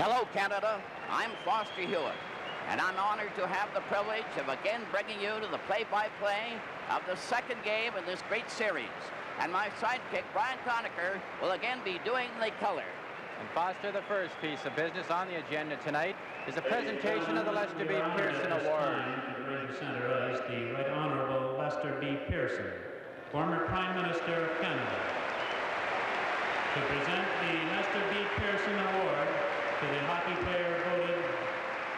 Hello, Canada. I'm Foster Hewitt, and I'm honored to have the privilege of again bringing you to the play-by-play of the second game in this great series. And my sidekick, Brian Conacher, will again be doing the color. And Foster, the first piece of business on the agenda tonight is a presentation of the Lester B. Pearson Award. The center is the Right Honorable Lester B. Pearson, former Prime Minister of Canada. To present the Lester B. Pearson Award to the hockey player voted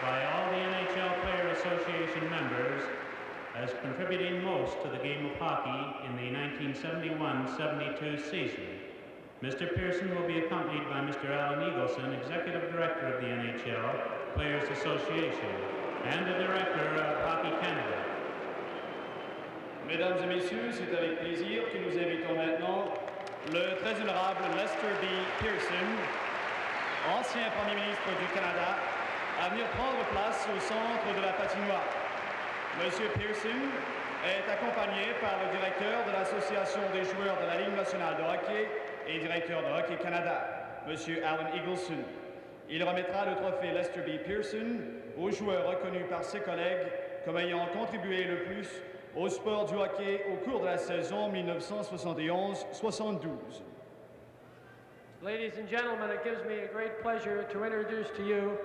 by all the NHL Player Association members as contributing most to the game of hockey in the 1971-72 season. Mr. Pearson will be accompanied by Mr. Alan Eagleson, Executive Director of the NHL Players Association and the Director of Hockey Canada. Mesdames et messieurs, c'est avec plaisir que nous invitons maintenant le très honorable Lester B. Pearson, ancien Premier ministre du Canada, à venir prendre place au centre de la patinoire. Monsieur Pearson est accompagné par le directeur de l'Association des joueurs de la Ligue nationale de hockey et directeur de Hockey Canada, Monsieur Alan Eagleson. Il remettra le trophée Lester B. Pearson aux joueurs reconnus par ses collègues comme ayant contribué le plus au sport du hockey au cours de la saison 1971-72. Ladies and gentlemen, it gives me a great pleasure to introduce to you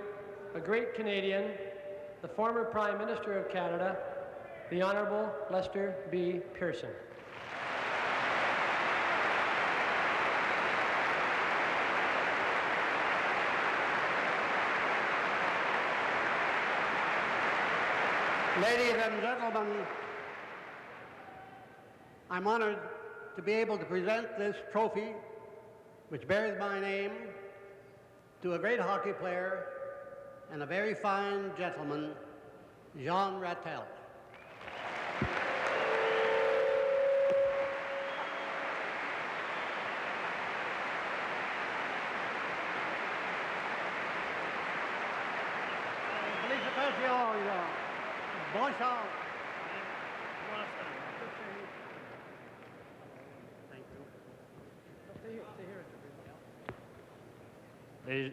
a great Canadian, the former Prime Minister of Canada, the Honorable Lester B. Pearson. Ladies and gentlemen, I'm honored to be able to present this trophy, which bears my name, to a great hockey player and a very fine gentleman, Jean Rattel.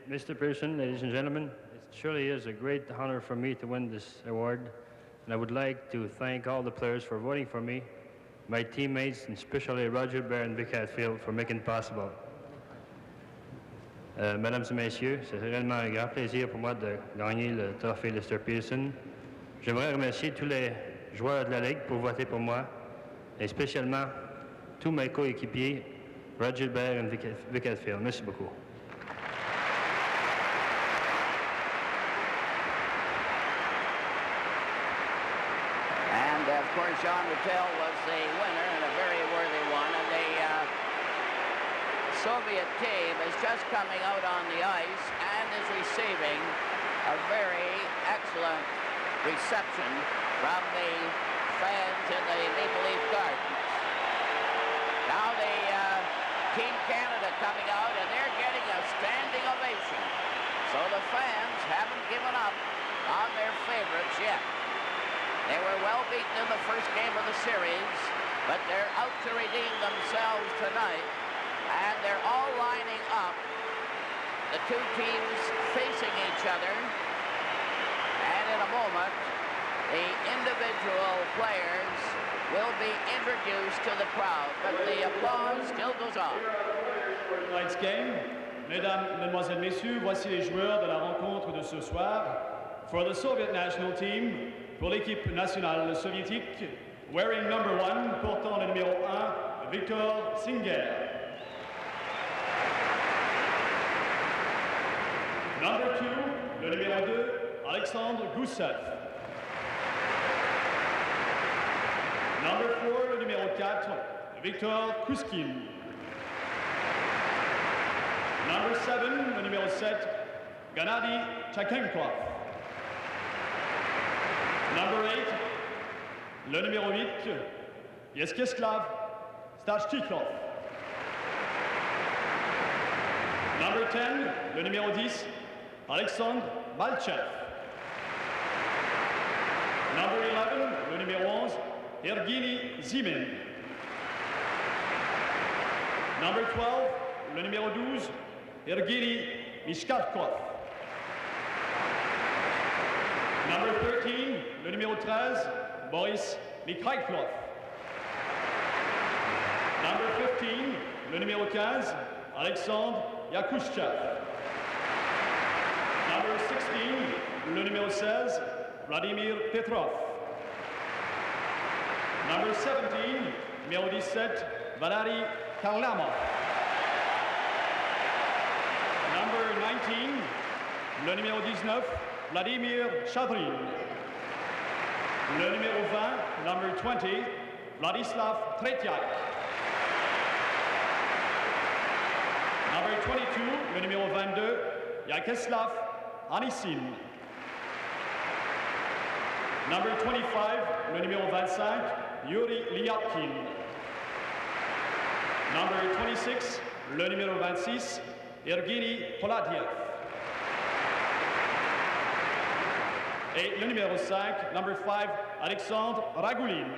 Mr. Pearson, ladies and gentlemen, it surely is a great honor for me to win this award, and I would like to thank all the players for voting for me, my teammates, and especially Roger Bear and Vic Hatfield for making it possible. Mesdames et messieurs, c'est réellement un grand plaisir pour moi de gagner le trophée Lester Pearson. J'aimerais remercier tous les joueurs de la Ligue pour voter pour moi, et spécialement tous mes coéquipiers, Roger Bear et Vic Hatfield. Merci beaucoup. Of course, Jean Rattel was the winner and a very worthy one. And the Soviet team is just coming out on the ice and is receiving a very excellent reception from the fans in the Maple Leaf Gardens. Now the Team Canada coming out, and they're getting a standing ovation. So the fans haven't given up on their favorites yet. They were well beaten in the first game of the series, but they're out to redeem themselves tonight, and they're all lining up, the two teams facing each other, and in a moment, the individual players will be introduced to the crowd, but the applause still goes on. Tonight's game, mesdames, mesdemoiselles, messieurs, voici les joueurs de la rencontre de ce soir. For the Soviet national team, pour l'équipe nationale soviétique, wearing number 1, portant le numéro 1, Victor Singer. Number 2, le numéro 2, Alexandre Gusev. Number 4, le numéro 4, Victor Kuskin. Number 7, le numéro 7, Gennady Tchakenkov. Number 8, le numéro 8, Yeskislav Stachtikov. Number 10, le numéro 10, Alexandre Malchev. Number 11, le numéro 11, Ergini Zimin. Number 12, le numéro 12, Ergini Mishkalkov. Number 13, le numéro 13, Boris Mikhailov. Number 15, le numéro 15, Alexandre Yakushchev. Number 16, le numéro 16, Vladimir Petrov. Number 17, numéro 17, Valery Karlamov. Number 19, le numéro 19, Vladimir Chadrin. Le numéro 20, number 20, Vladislav Tretiak. Number 22, le numéro 22, Yakeslav Anisin. Number 25, le numéro 25, Yuri Lyatkin. Number 26, le numéro 26, Evgeny Poladiev. Et le numéro 5, number 5, Alexandre Ragoulin.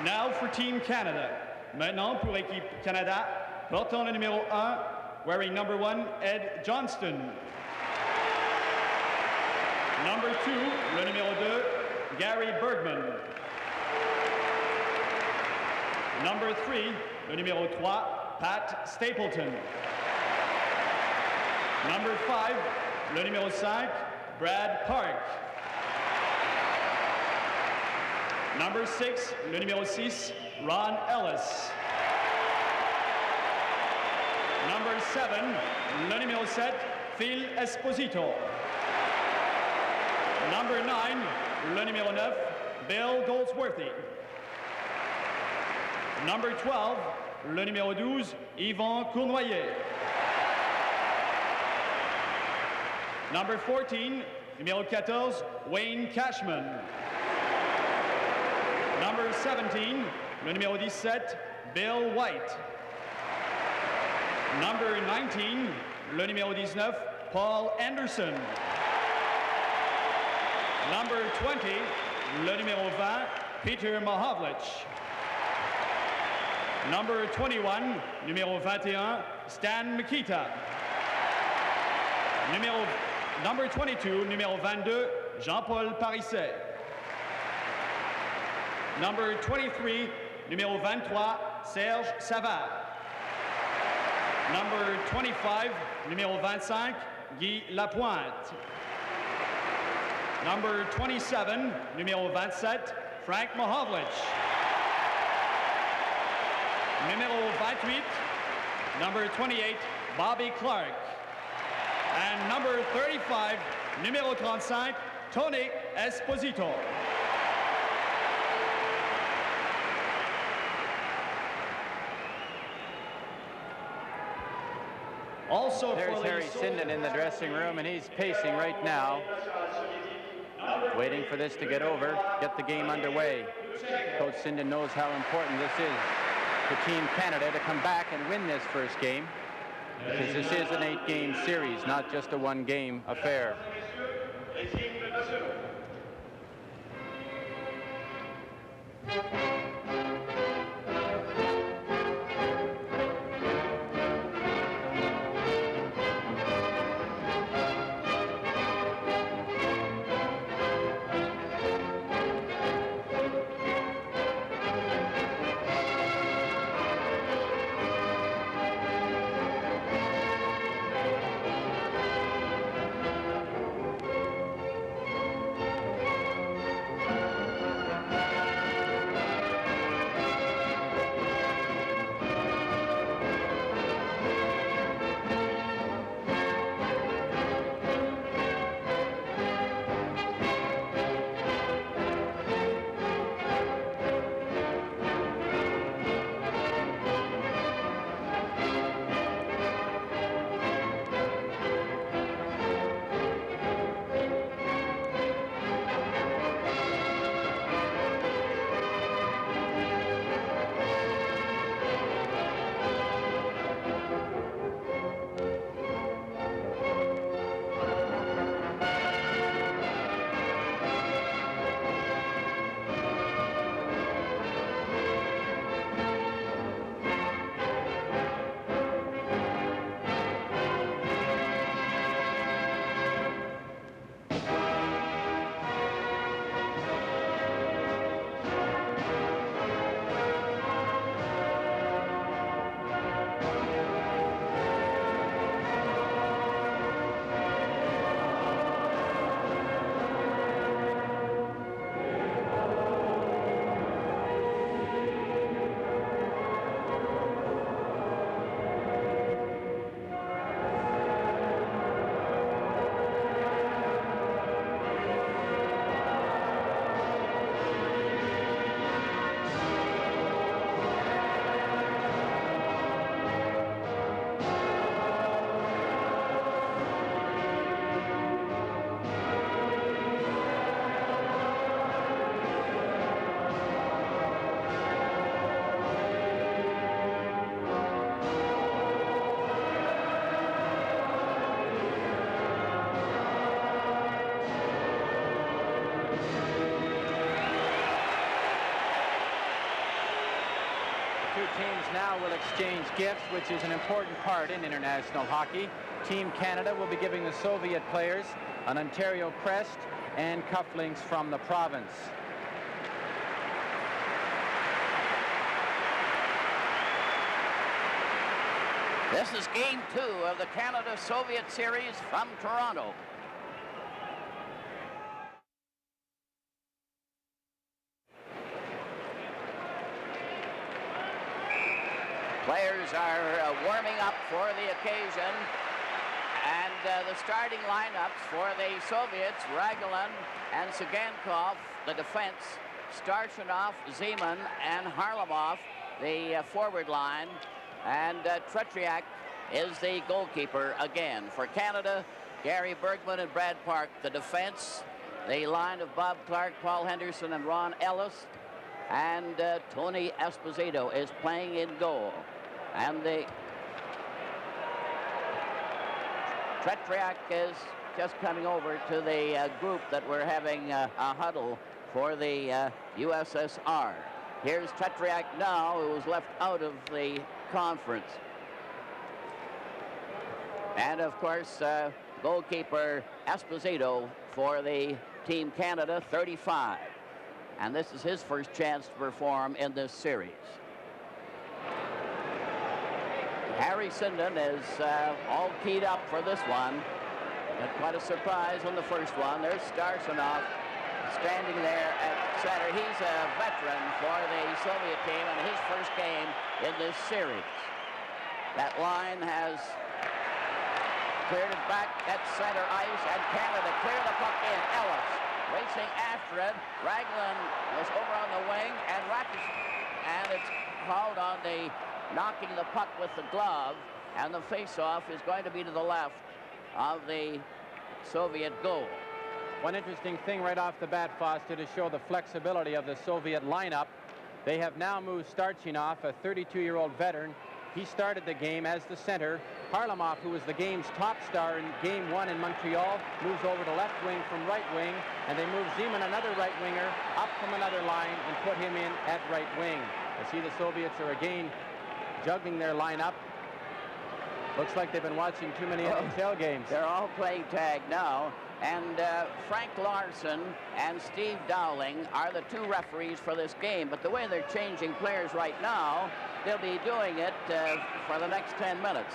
Now for Team Canada. Maintenant pour l'équipe Canada, portant le numéro 1, wearing number 1, Ed Johnston. Number 2, le numéro 2, Gary Bergman. Number 3, le numéro 3, Pat Stapleton. Number 5, le numéro 5, Brad Park. Number 6, le numéro 6, Ron Ellis. Number 7, le numéro 7, Phil Esposito. Number 9, le numéro 9, Bill Goldsworthy. Number 12, le numéro 12, Yvan Cournoyer. Number 14, numéro 14, Wayne Cashman. Number 17, le numéro 17, Bill White. Number 19, le numéro 19, Paul Anderson. Number 20, le numéro 20, Peter Mahovlich. Number 21, numéro 21, Stan Mikita. Number 22, numéro 22, Jean-Paul Parisset. Number 23, numéro 23, Serge Savard. Number 25, numéro 25, Guy Lapointe. Number 27, numéro 27, Frank Mahovlich. Numéro 28, number 28, Bobby Clark. And number 35, numéro 35, Tony Esposito. Also There's for Harry the Sinden in the dressing room, and he's pacing right now, waiting for this to get over, get the game underway. Coach Sinden knows how important this is for Team Canada to come back and win this first game, because this is an 8-game series, not just a 1-game affair. now will exchange gifts, which is an important part in international hockey. Team Canada will be giving the Soviet players an Ontario crest and cufflinks from the province. This is game 2 of the Canada-Soviet series from Toronto. Players are warming up for the occasion, and the starting lineups for the Soviets: Ragulin and Sigankov, the defense; Starshinov, Zeman, and Harlamov, the forward line, and Tretriak is the goalkeeper again. For Canada, Gary Bergman and Brad Park, the defense; the line of Bob Clark, Paul Henderson, and Ron Ellis, and Tony Esposito is playing in goal. And the Tretriak is just coming over to the group that we're having a huddle for the USSR. Here's Tretriak now, who was left out of the conference. And of course, goalkeeper Esposito for the Team Canada, 35. And this is his first chance to perform in this series. Harry Sinden is all keyed up for this one. Got quite a surprise on the first one. There's Starshinov standing there at center. He's a veteran for the Soviet team and his first game in this series. That line has cleared it back at center ice, and Canada clear the puck in. Ellis racing after it. Raglan was over on the wing, and it's called on the knocking the puck with the glove, and the face-off is going to be to the left of the Soviet goal. One interesting thing right off the bat, Foster, to show the flexibility of the Soviet lineup. They have now moved Starchinov, a 32-year-old veteran. He started the game as the center. Harlamov, who was the game's top star in Game 1 in Montreal, moves over to left wing from right wing, and they move Zeman, another right winger, up from another line and put him in at right wing. I see the Soviets are again juggling their lineup. Looks like they've been watching too many NHL games. They're all playing tag now, and Frank Larson and Steve Dowling are the two referees for this game. But the way they're changing players right now, they'll be doing it for the next 10 minutes.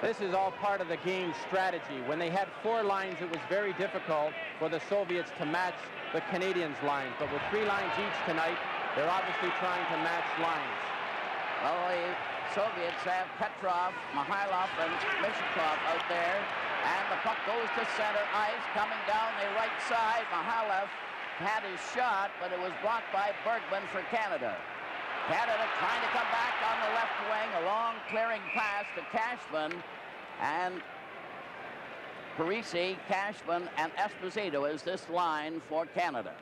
This is all part of the game's strategy. When they had 4 lines, it was very difficult for the Soviets to match the Canadians' lines. But with 3 lines each tonight, they're obviously trying to match lines. Well, the Soviets have Petrov, Mikhailov, and Mishikov out there, and the puck goes to center ice, coming down the right side. Mikhailov had his shot, but it was blocked by Bergman for Canada. Canada trying to come back on the left wing, a long clearing pass to Cashman, and Parisi, Cashman, and Esposito is this line for Canada.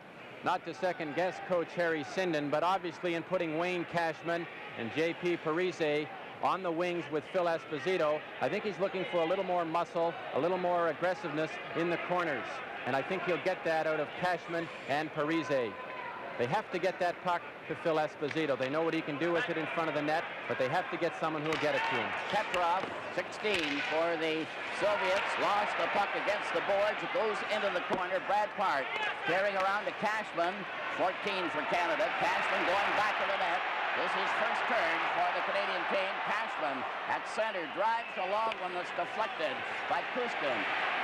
Not to second-guess Coach Harry Sinden, but obviously in putting Wayne Cashman and J.P. Parise on the wings with Phil Esposito, I think he's looking for a little more muscle, a little more aggressiveness in the corners. And I think he'll get that out of Cashman and Parise. They have to get that puck to Phil Esposito. They know what he can do with it in front of the net, but they have to get someone who will get it to him. Petrov, 16 for the Soviets, lost the puck against the boards. It goes into the corner. Brad Park carrying around to Cashman, 14 for Canada. Cashman going back to the net. This is first turn for the Canadian team. Cashman at center drives a long one that's deflected by Kuskin.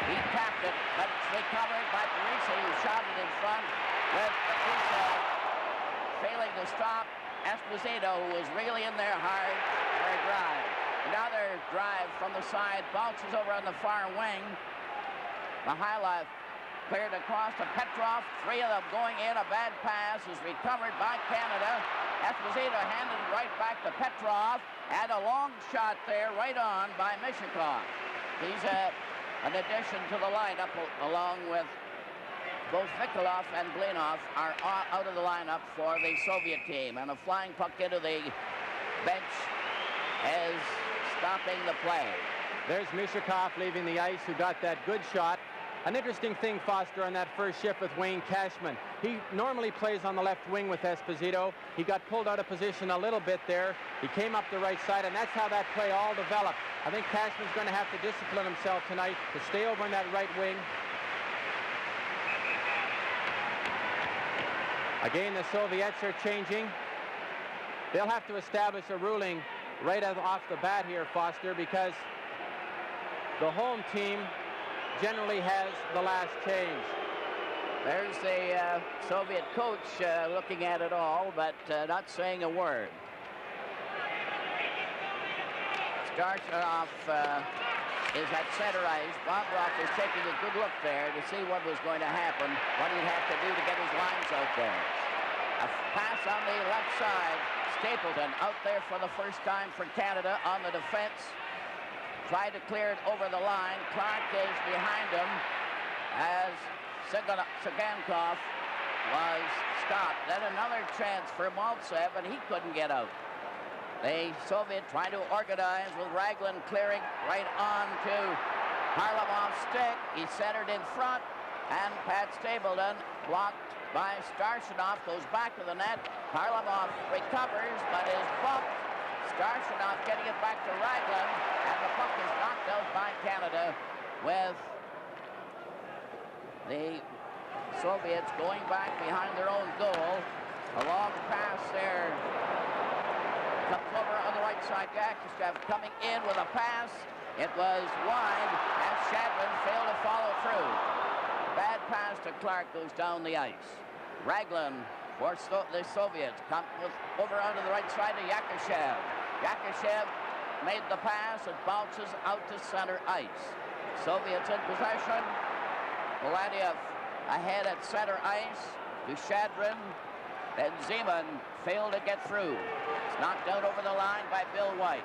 He tapped it, but it's recovered by Parise, who shot it in front with Kuskin failing to stop Esposito, who was really in there hard for a drive. Another drive from the side, bounces over on the far wing. Mikhailov cleared across to Petrov. 3 of them going in. A bad pass is recovered by Canada. Esposito handed it right back to Petrov, and a long shot there right on by Mishikov. He's an addition to the lineup, along with both Nikolov and Blinov are out of the lineup for the Soviet team, and a flying puck into the bench is stopping the play. There's Mishikov leaving the ice, who got that good shot An interesting thing, Foster, on that first shift with Wayne Cashman. He normally plays on the left wing with Esposito. He got pulled out of position a little bit there. He came up the right side, and that's how that play all developed. I think Cashman's going to have to discipline himself tonight to stay over on that right wing. Again, the Soviets are changing. They'll have to establish a ruling right off the bat here, Foster, because the home team generally has the last change. There's the Soviet coach looking at it all, but not saying a word. Starshinov is at center ice. Bobroff is taking a good look there to see what was going to happen, what he'd have to do to get his lines out there. A pass on the left side. Stapleton out there for the first time for Canada on the defense. Tried to clear it over the line. Clark is behind him as Sagankov was stopped. Then another chance for Maltsev, and he couldn't get out. The Soviet trying to organize with Raglan clearing right on to Harlamov's stick. He centered in front, and Pat Stapleton blocked by Starshinov, goes back to the net. Harlamov recovers, but is bumped. Starshinov getting it back to Raglan, and the puck is knocked out by Canada with the Soviets going back behind their own goal. A long pass there. Comes over on the right side. Yakushev coming in with a pass. It was wide, and Shadman failed to follow through. Bad pass to Clark, goes down the ice. Raglan for the Soviets comes over onto the right side to Yakushev. Yakushev made the pass. It bounces out to center ice. Soviets in possession. Gladiev ahead at center ice to Shadrin. Then Zeman failed to get through. It's knocked out over the line by Bill White.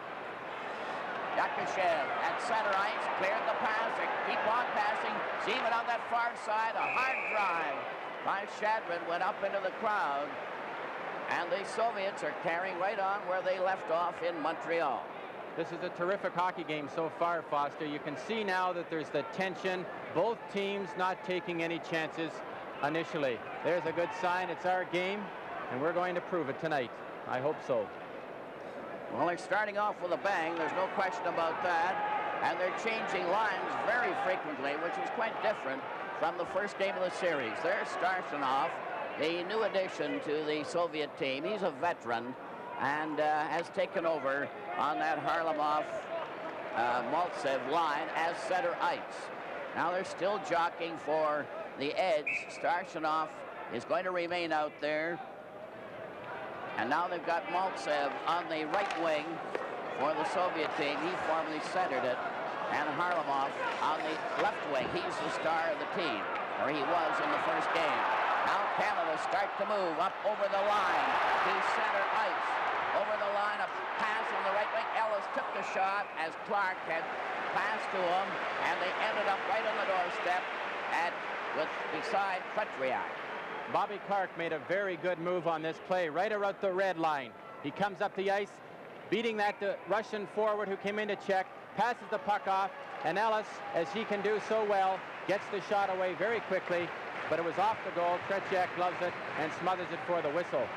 Yakushev at center ice, cleared the pass. They keep on passing. Zeman on that far side, a hard drive by Shadrin went up into the crowd. And the Soviets are carrying right on where they left off in Montreal. This is a terrific hockey game so far, Foster. You can see now that there's the tension. Both teams not taking any chances initially. There's a good sign. It's our game, and we're going to prove it tonight. I hope so. Well, they're starting off with a bang. There's no question about that. And they're changing lines very frequently, which is quite different from the first game of the series. There's Starshinov, the new addition to the Soviet team. He's a veteran and has taken over on that Harlamov-Maltsev line as center ice. Now they're still jockeying for the edge. Starshinov is going to remain out there. And now they've got Maltsev on the right wing for the Soviet team. He formerly centered it. And Harlamov on the left wing. He's the star of the team, or he was in the first game. Now Canada start to move up over the line to center ice. Over the line, a pass on the right wing. Ellis took the shot as Clark had passed to him, and they ended up right on the doorstep beside Kretriak. Bobby Clark made a very good move on this play, right around the red line. He comes up the ice, beating that Russian forward who came in to check, passes the puck off, and Ellis, as he can do so well, gets the shot away very quickly, but it was off the goal. Tretiak loves it and smothers it for the whistle.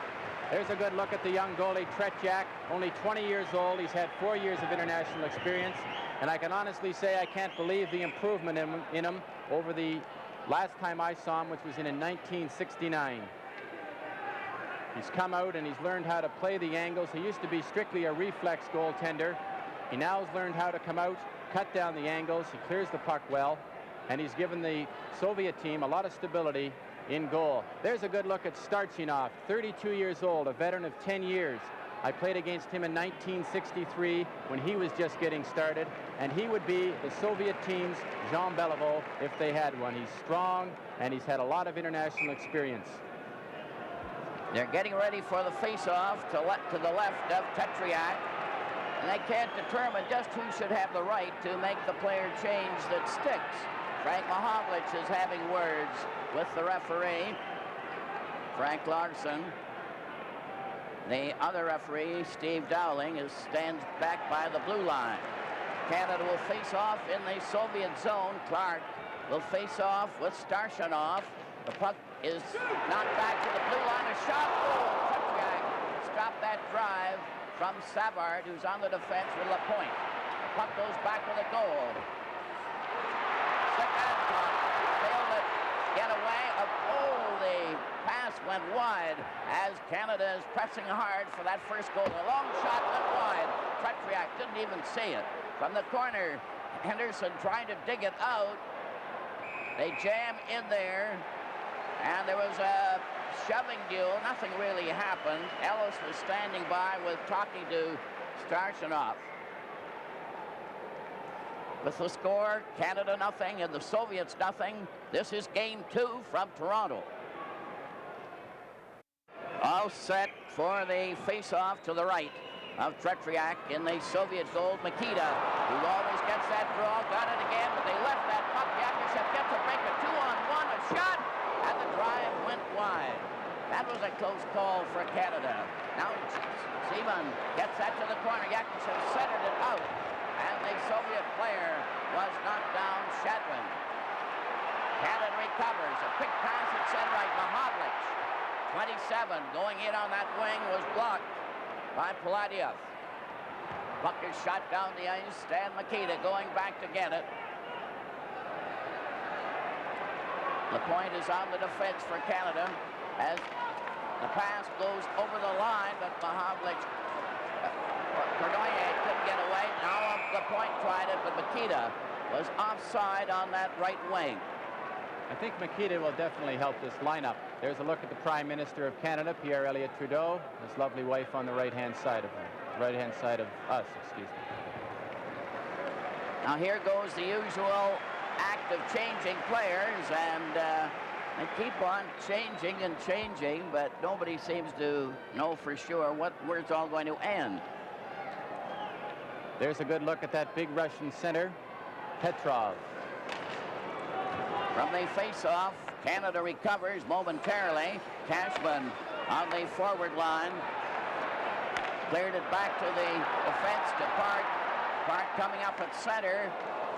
There's a good look at the young goalie, Tretiak, only 20 years old. He's had 4 years of international experience, and I can honestly say I can't believe the improvement in him over the last time I saw him, which was in 1969. He's come out and he's learned how to play the angles. He used to be strictly a reflex goaltender. He now has learned how to come out, cut down the angles. He clears the puck well, and he's given the Soviet team a lot of stability in goal. There's a good look at Starchinov, 32 years old, a veteran of 10 years. I played against him in 1963 when he was just getting started, and he would be the Soviet team's Jean Beliveau if they had one. He's strong, and he's had a lot of international experience. They're getting ready for the face-off to the left of Tetriak, and they can't determine just who should have the right to make the player change that sticks. Frank Mahovlich is having words with the referee, Frank Larson. The other referee, Steve Dowling, stands back by the blue line. Canada will face off in the Soviet zone. Clark will face off with Starshanov. The puck is knocked back to the blue line. A shot. Oh, Tretiak stopped that drive from Savard, who's on the defense with LaPointe. The puck goes back to the goal. Second puck failed to get away. Oh, the pass went wide as Canada is pressing hard for that first goal. A long shot went wide. Tretiak didn't even see it. From the corner, Henderson trying to dig it out. They jam in there, and there was a shoving duel. Nothing really happened. Ellis was standing by talking to Starshanov. With the score, Canada nothing and the Soviets nothing. This is game 2 from Toronto. All set for the face-off to the right of Tretiak in the Soviet goal. Mikita, who always gets that draw, got it again, but they left that puck. Yakushev gets a break, a 2-on-1, a shot, and the drive went wide. That was a close call for Canada. Now Seaman gets that to the corner. Yakushev centered it out, and the Soviet player was knocked down. Shadwin. Canada recovers. A quick pass at center right. Mahavlich, 27, going in on that wing, was blocked by Paladiev. Puck is shot down the ice. Stan Mikita going back to get it. LaPointe is on the defense for Canada as the pass goes over the line, but Mahavlich, Cordoye couldn't get away. Now LaPointe tried it, but Mikita was offside on that right wing. I think Mikita will definitely help this lineup. There's a look at the Prime Minister of Canada, Pierre Elliott Trudeau, his lovely wife on the right-hand side of him. Right-hand side of us, excuse me. Now here goes the usual act of changing players, and they keep on changing and changing, but nobody seems to know for sure where it's all going to end. There's a good look at that big Russian center, Petrov. From the face-off, Canada recovers momentarily. Cashman on the forward line. Cleared it back to the defense to Park. Park coming up at center.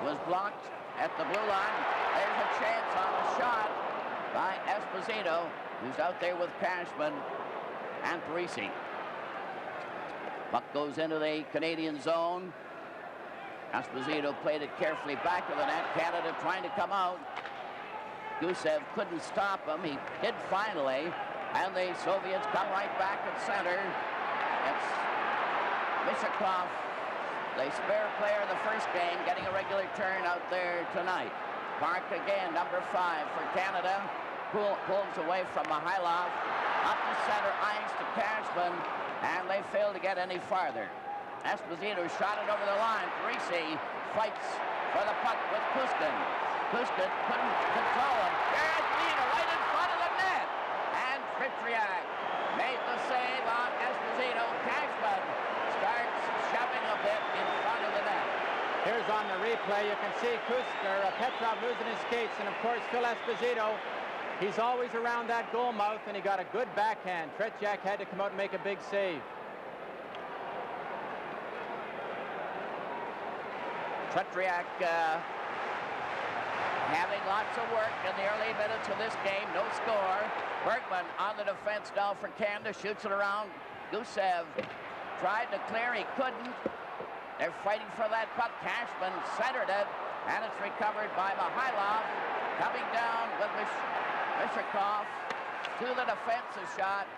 Was blocked at the blue line. There's a chance on a shot by Esposito, who's out there with Cashman and Parisi. Puck goes into the Canadian zone. Esposito played it carefully back of the net. Canada trying to come out. Gusev couldn't stop him. He did finally, and the Soviets come right back at center. It's Mishakov, the spare player of the first game, getting a regular turn out there tonight. Park again, number 5 for Canada. Pulls away from Mihailov. Up the center ice to Cashman, and they fail to get any farther. Esposito shot it over the line. Parisi fights for the puck with Puskin. Puskin couldn't control him. There's Lina right in front of the net. And Tretiak made the save on Esposito. Cashman starts shoving a bit in front of the net. Here's on the replay, you can see Petrov losing his skates, and of course Phil Esposito, he's always around that goal mouth, and he got a good backhand. Tretiak had to come out and make a big save. Tretiak having lots of work in the early minutes of this game. No score. Bergman on the defense now for Canada. Shoots it around. Gusev tried to clear. He couldn't. They're fighting for that puck. Cashman centered it, and it's recovered by Mihailov. Coming down with Mishakov to the defensive shot.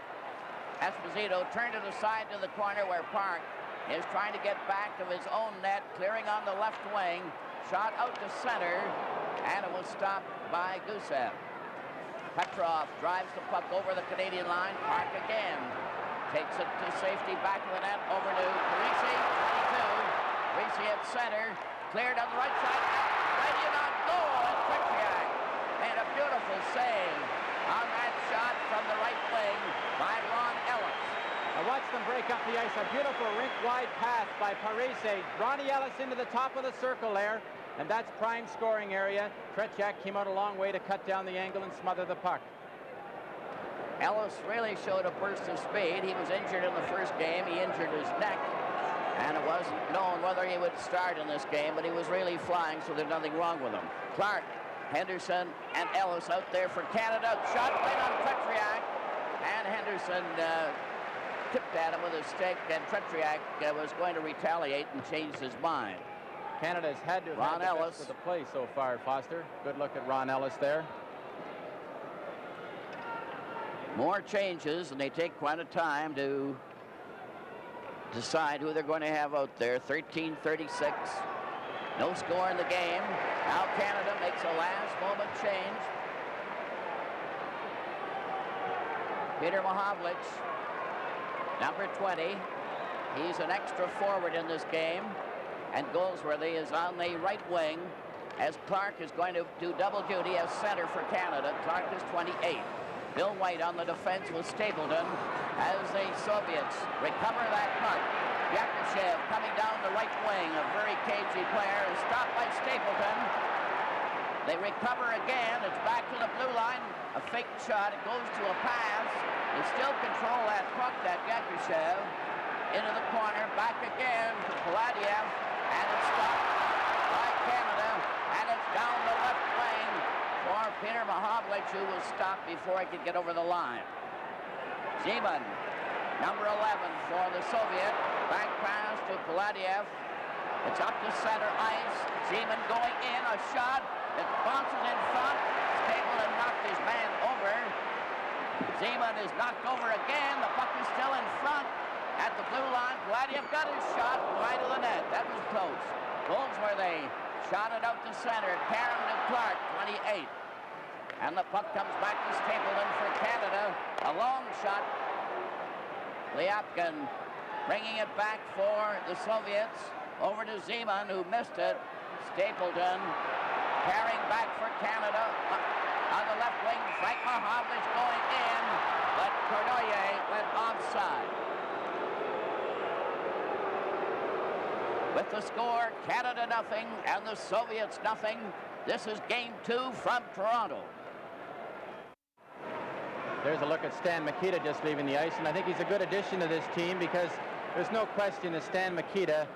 Esposito turned it aside to the corner where Park is trying to get back to his own net, clearing on the left wing. Shot out to center, and it was stopped by Gusev. Petrov drives the puck over the Canadian line. Park again takes it to safety, back of the net, over to Parisi, 22. Parisi at center, cleared on the right side, ready and on goal, and Tretiak made a beautiful save on that shot from the right wing by Ron Ellis. Now watch them break up the ice. A beautiful rink-wide pass by Parisi. Ronnie Ellis into the top of the circle there. And that's prime scoring area. Tretiak came out a long way to cut down the angle and smother the puck. Ellis really showed a burst of speed. He was injured in the first game. He injured his neck, and it wasn't known whether he would start in this game, but he was really flying, so there's nothing wrong with him. Clark Henderson and Ellis out there for Canada. Shot right on Tretriak. And Henderson tipped at him with a stick, and Tretriak was going to retaliate and changed his mind. Canada's had to have Ron had the Ellis best of the play so far, Foster. Good look at Ron Ellis there. More changes, and they take quite a time to decide who they're going to have out there. 13:36. No score in the game. Now Canada makes a last-moment change. Peter Mahovlich, number 20. He's an extra forward in this game. And Goldsworthy is on the right wing as Clark is going to do double duty as center for Canada. Clark is 28. Bill White on the defense with Stapleton as the Soviets recover that puck. Yakushev coming down the right wing, a very cagey player, is stopped by Stapleton. They recover again. It's back to the blue line. A fake shot. It goes to a pass. They still control that puck, that Yakushev. Into the corner. Back again to Paladiev. And it's stopped by Canada. And it's down the left wing for Peter Mahovlich, who was stopped before he could get over the line. Zeman, number 11 for the Soviet. Back pass to Paladiev. It's up to center ice. Zeman going in. A shot. It bounces in front. Stapleton knocked his man over. Zeman is knocked over again. The puck is still in front at the blue line. Paladiev got his shot wide of the net. That was close. Goldsworthy shot it out to center. Karen to Clark, 28. And the puck comes back to Stapleton for Canada. A long shot. Lyapkin bringing it back for the Soviets. Over to Zeman, who missed it. Stapleton carrying back for Canada. On the left wing, Frank Mahovlich going in, but Cournoyer went offside. With the score, Canada nothing and the Soviets nothing. This is game 2 from Toronto. There's a look at Stan Mikita just leaving the ice, and I think he's a good addition to this team because there's no question that Stan Mikita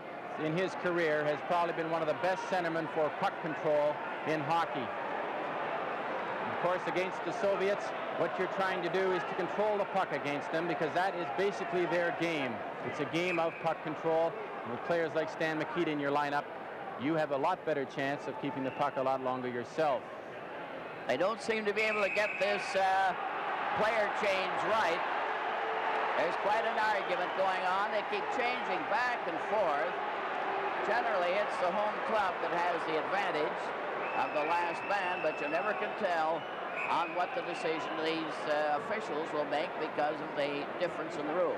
in his career has probably been one of the best centermen for puck control in hockey. Of course, against the Soviets, what you're trying to do is to control the puck against them because that is basically their game. It's a game of puck control. And with players like Stan Mikita in your lineup, you have a lot better chance of keeping the puck a lot longer yourself. They don't seem to be able to get this player change right. There's quite an argument going on. They keep changing back and forth. Generally, it's the home club that has the advantage of the last man, but you never can tell on what the decision these officials will make because of the difference in the rules.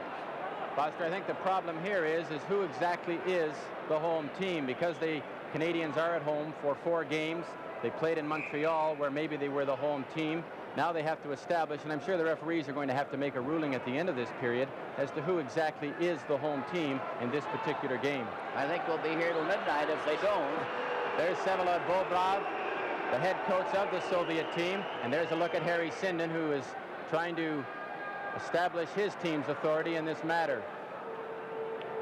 Foster, I think the problem here is who exactly is the home team, because the Canadians are at home for 4 games. They played in Montreal where maybe they were the home team. Now they have to establish, and I'm sure the referees are going to have to make a ruling at the end of this period as to who exactly is the home team in this particular game. I think we'll be here till midnight if they don't. There's Vsevolod Bobrov, the head coach of the Soviet team, and there's a look at Harry Sinden, who is trying to establish his team's authority in this matter.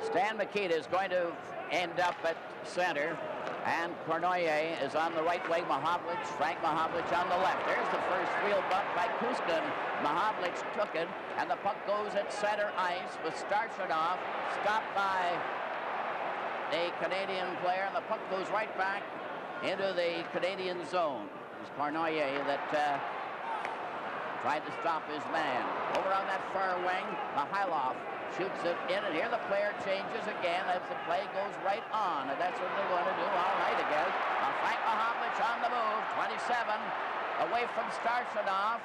Stan Mikita is going to end up at center, and Cournoyer is on the right wing. Mahovlich, Frank Mahovlich on the left. There's the first real bunt by Kuskin. Mahovlich took it, and the puck goes at center ice with Starchinov, stopped by the Canadian player, and the puck goes right back into the Canadian zone. It's Cournoyer that tried to stop his man. Over on that far wing, Mikhailov shoots it in, and here the player changes again as the play goes right on, and that's what they're going to do all night again. Frank Mahovlich on the move, 27, away from Starchinov.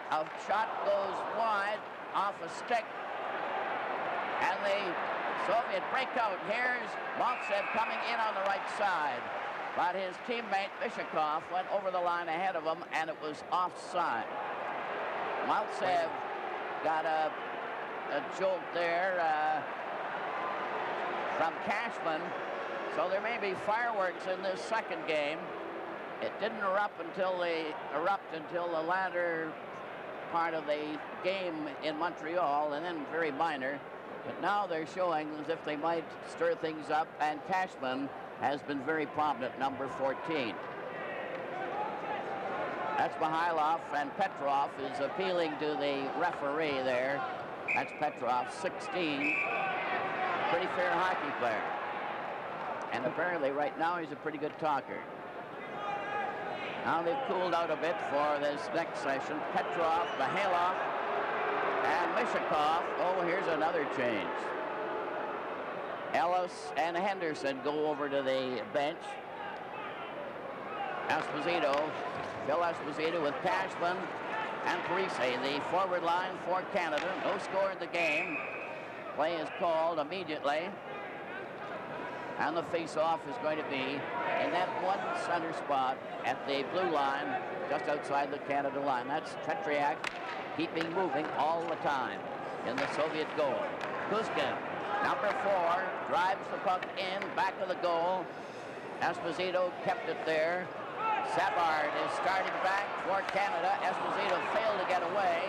A shot goes wide off a stick, and the Soviet breakout. Here's Maltsev coming in on the right side, but his teammate Vishakov went over the line ahead of him, and it was offside. Maltsev got a jolt there from Cashman, so there may be fireworks in this second game. It didn't erupt until the latter part of the game in Montreal, and then very minor. But now they're showing as if they might stir things up, and Cashman has been very prominent, number 14. That's Mihailov, and Petrov is appealing to the referee there. That's Petrov, 16. Pretty fair hockey player. And apparently right now he's a pretty good talker. Now they've cooled out a bit for this next session. Petrov, Mihailov, and Mishakov. Oh, here's another change. Ellis and Henderson go over to the bench. Esposito, Phil Esposito with Cashman and Parise. The forward line for Canada. No score in the game. Play is called immediately. And the face-off is going to be in that one center spot at the blue line, just outside the Canada line. That's Tretiak keeping moving all the time in the Soviet goal. Kuzkin, number 4, drives the puck in, back of the goal. Esposito kept it there. Savard is starting back for Canada. Esposito failed to get away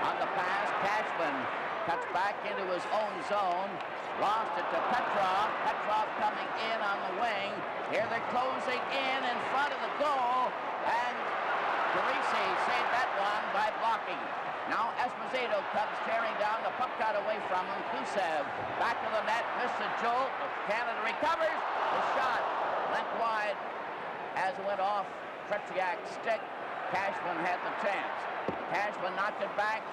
on the pass. Cashman cuts back into his own zone. Lost it to Petrov. Petrov coming in on the wing. Here they're closing in front of the goal. And Parise saved that one by blocking. Now Esposito comes tearing down. The puck got away from him. Kusev back of the net. Missed the jolt. Canada recovers. The shot went wide as it went off Tretiak's stick. Cashman had the chance. Cashman knocked it back.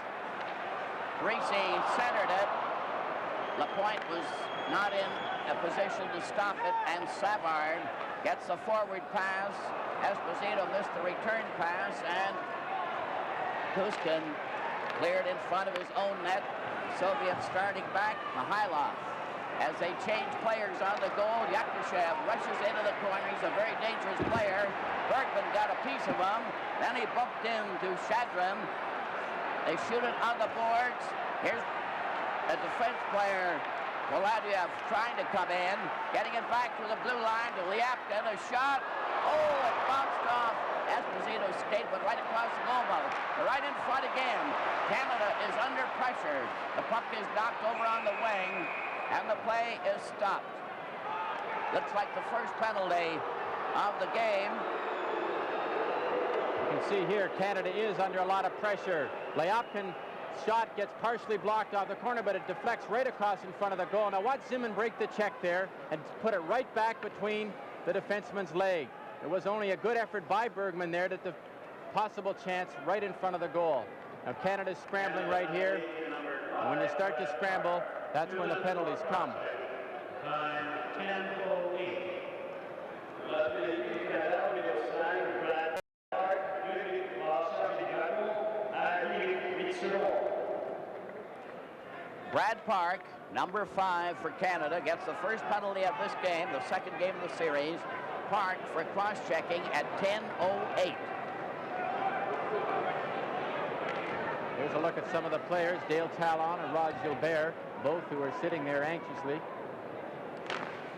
Parise centered it. Lapointe was not in a position to stop it, and Savard gets the forward pass. Esposito missed the return pass, and Kuzkin cleared in front of his own net. Soviets starting back. Mihailov, as they change players on the goal. Yakushev rushes into the corner. He's a very dangerous player. Bergman got a piece of him. Then he bumped into Shadrin. They shoot it on the boards. Here's a defense player, Voladiev, trying to come in, getting it back to the blue line to Liapkin. A shot. Oh, it bounced off Esposito's skate, but right across the goal mouth. They're right in front again. Canada is under pressure. The puck is knocked over on the wing, and the play is stopped. Looks like the first penalty of the game. You can see here Canada is under a lot of pressure. Liapkin shot gets partially blocked off the corner, but it deflects right across in front of the goal. Now watch Zimin break the check there and put it right back between the defenseman's leg. It was only a good effort by Bergman there that the possible chance right in front of the goal. Now Canada's scrambling right here. And when you start to scramble, that's when the penalties come. Time 10:08. Brad Park, number 5 for Canada, gets the first penalty of this game, the second game of the series. Park for cross-checking at 10:08. Here's a look at some of the players, Dale Talon and Rod Gilbert, both who are sitting there anxiously.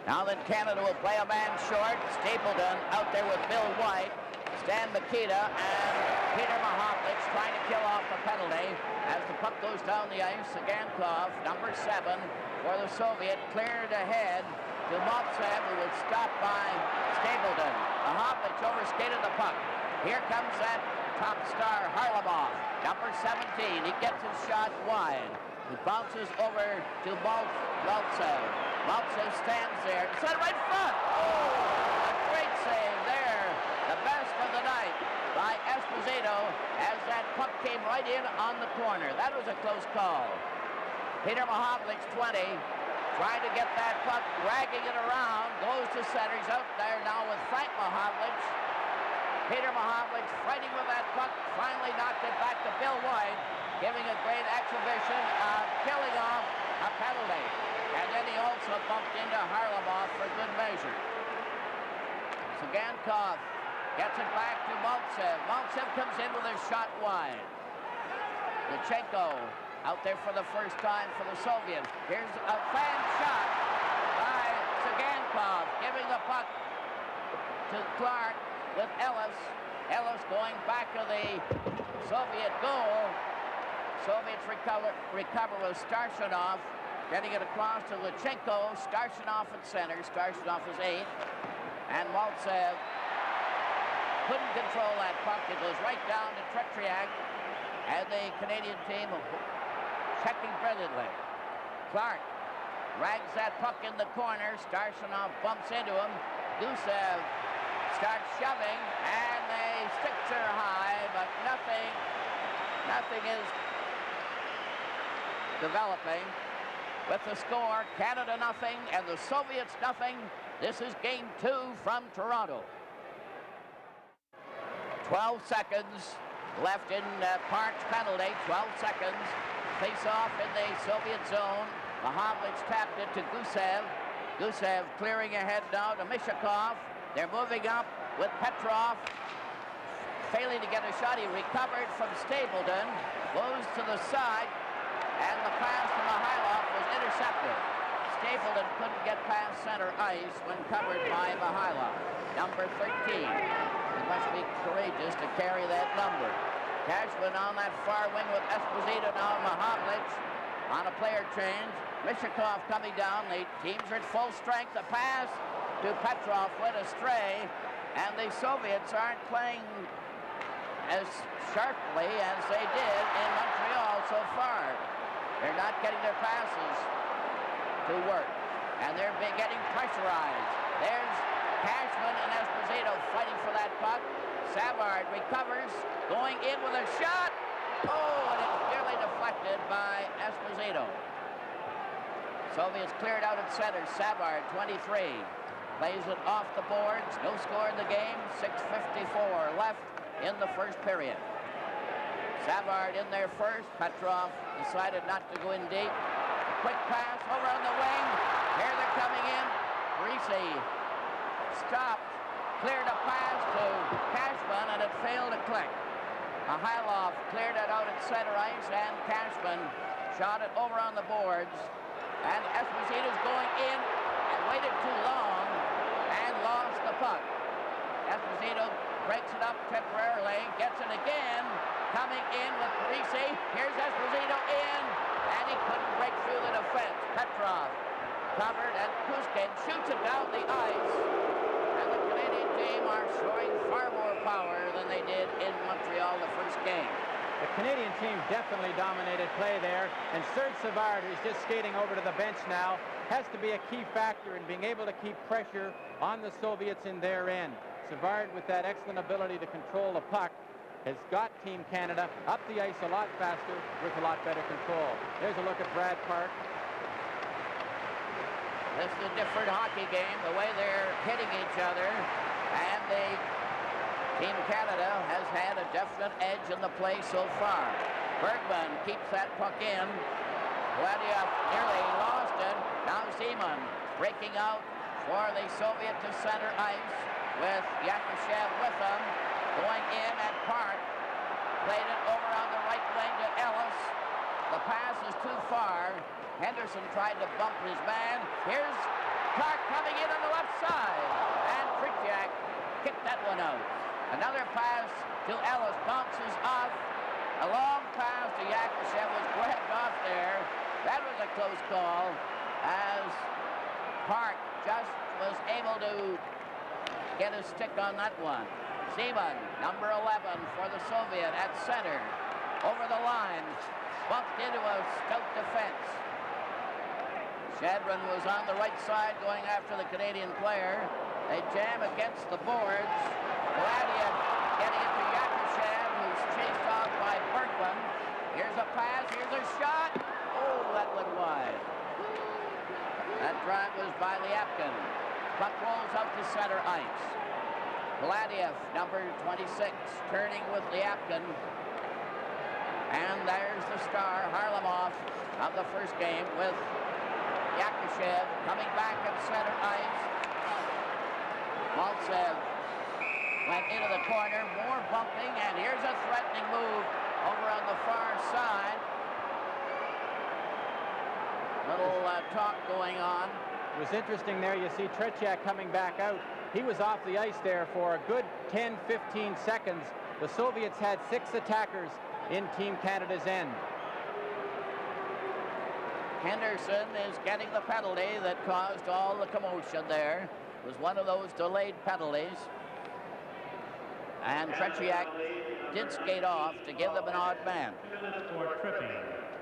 Now then Canada will play a man short. Stapleton out there with Bill White, Stan Mikita, and Peter Mahovlich trying to kill off the penalty. As the puck goes down the ice, Sagankov, number 7 for the Soviet, cleared ahead to Maltsev, who was stopped by Stapleton. Mahovlich overskated the puck. Here comes that top star, Harlamov, number 17. He gets his shot wide. He bounces over to Maltsev. Maltsev stands there. Set right front. Oh, a great save there. The best of the night by Esposito as that puck came right in on the corner. That was a close call. Peter Mahovlich, 20, trying to get that puck, dragging it around, goes to center. He's out there now with Frank Mahovlich. Peter Mahovlich fighting with that puck, finally knocked it back to Bill White, giving a great exhibition of killing off a penalty. And then he also bumped into Harlamov for good measure. Sagankov gets it back to Maltsev. Maltsev comes in with a shot wide. Lutsenko out there for the first time for the Soviets. Here's a fan shot by Sagankov, giving the puck to Clark with Ellis. Ellis going back to the Soviet goal. Soviets recover with Starshinov, getting it across to Lutsenko. Starshinov at center. Starshinov is 8. And Maltsev couldn't control that puck. It goes right down to Tretiak, and the Canadian team checking brilliantly. Clark rags that puck in the corner. Starsonov bumps into him. Gusev starts shoving, and the sticks are high, but nothing is developing. With the score, Canada nothing and the Soviets nothing. This is game 2 from Toronto. 12 seconds left in Park's penalty. 12 seconds. Face off in the Soviet zone. Mahavlich tapped it to Gusev. Gusev clearing ahead now to Mishakov. They're moving up with Petrov. Failing to get a shot. He recovered from Stapleton. Goes to the side. And the pass to Mihailov was intercepted. Stapleton couldn't get past center ice when covered by Mihailov. Number 13. He must be courageous to carry that number. Cashman on that far wing with Esposito now. Mahavlich on a player change. Mishakov coming down. The teams are at full strength. The pass to Petrov went astray. And the Soviets aren't playing as sharply as they did in Montreal so far. They're not getting their passes to work, and they're getting pressurized. There's Cashman and Esposito fighting for that puck. Savard recovers, going in with a shot. Oh, and it's nearly deflected by Esposito. Soviets cleared out at center. Savard, 23, plays it off the boards. No score in the game. 6:54 left in the first period. Savard in there first. Petrov decided not to go in deep. Quick pass over on the wing. Here they're coming in. Greasy stopped, cleared a pass to Cashman, and it failed to click. Mihailov cleared it out at center ice, and Cashman shot it over on the boards. And Esposito's going in and waited too long and lost the puck. Esposito breaks it up temporarily, gets it again. Coming in with Greasy. Here's Esposito in, and he couldn't break through the defense. Petrov covered, and Kuskin shoots it down the ice. And the Canadian team are showing far more power than they did in Montreal the first game. The Canadian team definitely dominated play there, and Serge Savard, who's just skating over to the bench now, has to be a key factor in being able to keep pressure on the Soviets in their end. Savard, with that excellent ability to control the puck, has got Team Canada up the ice a lot faster with a lot better control. There's a look at Brad Park. This is a different hockey game, the way they're hitting each other, and the Team Canada has had a definite edge in the play so far. Bergman keeps that puck in. Vladiev nearly lost it. Now Zeman breaking out for the Soviet to center ice with Yakushev with them. Going in at Park, played it over on the right wing to Ellis. The pass is too far. Henderson tried to bump his man. Here's Park coming in on the left side. And Tretiak kicked that one out. Another pass to Ellis, bounces off. A long pass to Yakushev was grabbed off there. That was a close call as Park just was able to get a stick on that one. Zeman, number 11 for the Soviet at center. Over the line, bumped into a stout defense. Shadron was on the right side going after the Canadian player. They jam against the boards. Vladiev getting it to Yakushev, who's chased off by Bergman. Here's a pass, here's a shot. Oh, that went wide. That drive was by Liapkin. Puck rolls out to center ice. Vladiev, number 26, turning with Liapkin. And there's the star, Harlamov, of the first game with Yakushev coming back at center ice. Maltsev went into the corner, more bumping, and here's a threatening move over on the far side. Little talk going on. It was interesting there. You see Tretiak coming back out. He was off the ice there for a good 10-15 seconds. The Soviets had 6 attackers in Team Canada's end. Henderson is getting the penalty that caused all the commotion there. It was one of those delayed penalties. And Tretriak did skate off to give them an odd man. For tripping.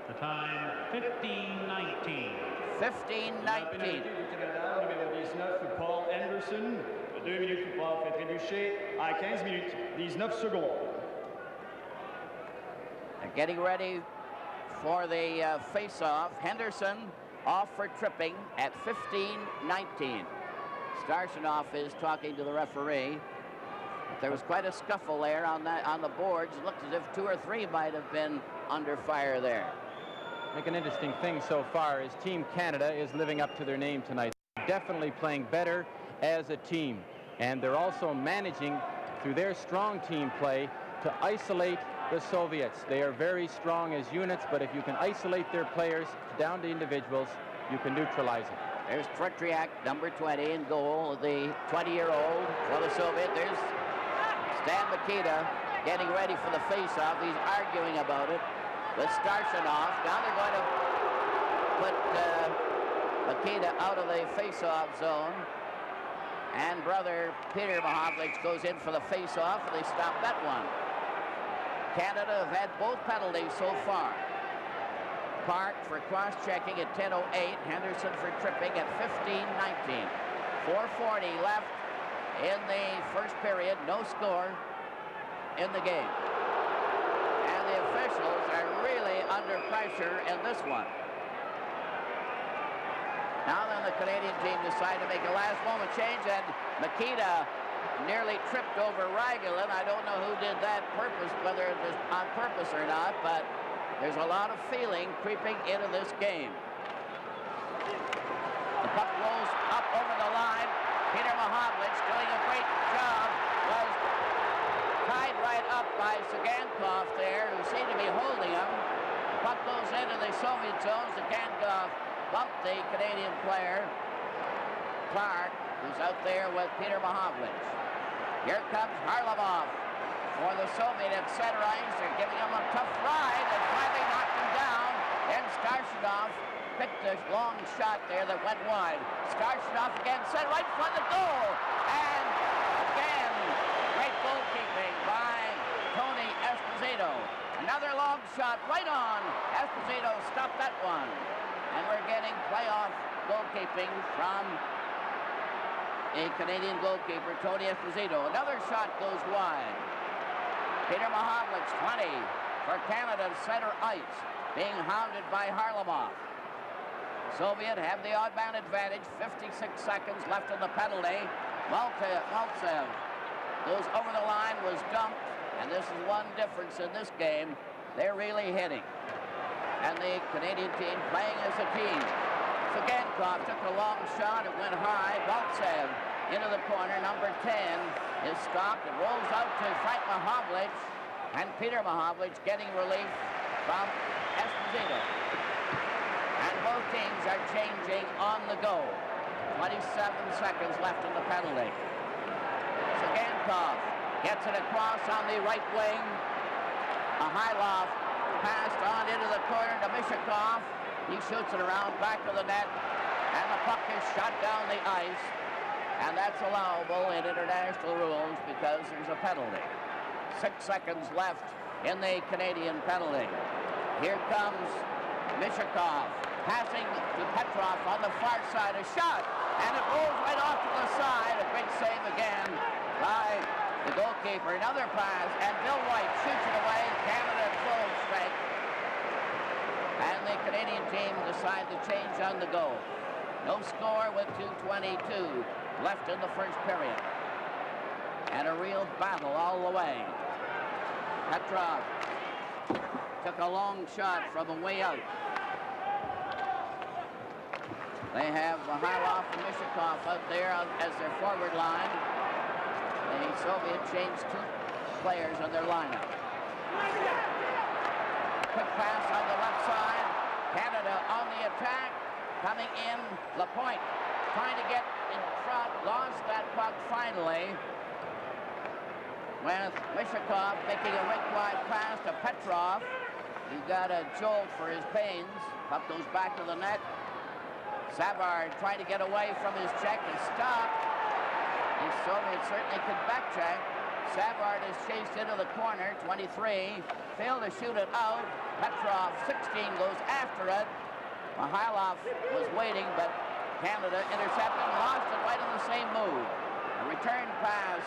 The time 15:19. 15:19. Du Canada, numéro 19 pour Paul Anderson. 2 minutes pour Paul fait trébucher à 15 minutes 19 secondes. And getting ready for the face-off. Henderson off for tripping at 15:19. Starshinov is talking to the referee. There was quite a scuffle there on the boards. It looked as if 2 or 3 might have been under fire there. I think an interesting thing so far is Team Canada is living up to their name tonight. Definitely playing better as a team. And they're also managing, through their strong team play, to isolate the Soviets. They are very strong as units, but if you can isolate their players down to individuals, you can neutralize them. There's Tretriak, number 20, in goal, the 20-year-old for the Soviet. There's Stan Mikita getting ready for the face-off. He's arguing about it with Starshinov. Now they're going to put Mikita out of the face-off zone. And brother Peter Mahovlich goes in for the face-off, and they stop that one. Canada have had both penalties so far. Park for cross-checking at 10:08. Henderson for tripping at 15:19. 4:40 left in the first period. No score in the game. And the officials are really under pressure in this one. Now then, the Canadian team decided to make a last-moment change, and Mikita nearly tripped over Ragulin. I don't know who did that purpose, whether it was on purpose or not, but there's a lot of feeling creeping into this game. The puck rolls up over the line. Peter Mahovlich doing a great job. Was tied right up by Sagankov there, who seemed to be holding him. The puck goes into the Soviet zone. Sagankov bumped the Canadian player, Clark, who's out there with Peter Mahovlich. Here comes Harlamov for the Soviet at center ice. They're giving him a tough ride and finally knocked him down. Then Starshinov picked a long shot there that went wide. Starshinov again set right in front of the goal. And again, great goalkeeping by Tony Esposito. Another long shot right on. Esposito stopped that one. And we're getting playoff goalkeeping from a Canadian goalkeeper, Tony Esposito. Another shot goes wide. Peter Mahovlich, 20 for Canada, center ice, being hounded by Harlamov. Soviet have the odd man advantage. 56 seconds left in the penalty. Maltsev goes over the line, was dumped, and this is one difference in this game. They're really hitting. And the Canadian team playing as a team. Sagankov took a long shot. It went high. Maltsev into the corner. Number 10 is stopped. It rolls out to Frank Mahovlich. And Peter Mahovlich getting relief from Esposito. And both teams are changing on the go. 27 seconds left in the penalty. Sagankov gets it across on the right wing. A high loft passed on into the corner to Mishakov. He shoots it around back of the net. And the puck is shot down the ice. And that's allowable in international rules because there's a penalty. 6 seconds left in the Canadian penalty. Here comes Mishakov, passing to Petrov on the far side. A shot, and it rolls right off to the side. A great save again by the goalkeeper. Another pass, and Bill White shoots it away. Canada at full strength. And the Canadian team decide to change on the go. No score with 2:22 left in the first period. And a real battle all the way. Petrov took a long shot from the way out. They have Mikhailov and Mishakov out there as their forward line. The Soviet changed 2 players on their lineup. Quick pass on the left side. Canada on the attack. Coming in, Lapointe trying to get in front. Lost that puck finally. With Mishakov making a rink-wide pass to Petrov. He got a jolt for his pains. Puck goes back to the net. Savard trying to get away from his check and stopped The Soviets certainly could backtrack. Savard is chased into the corner, 23. Failed to shoot it out. Petrov, 16, goes after it. Mikhailov was waiting, but Canada intercepted and lost it right in the same move. A return pass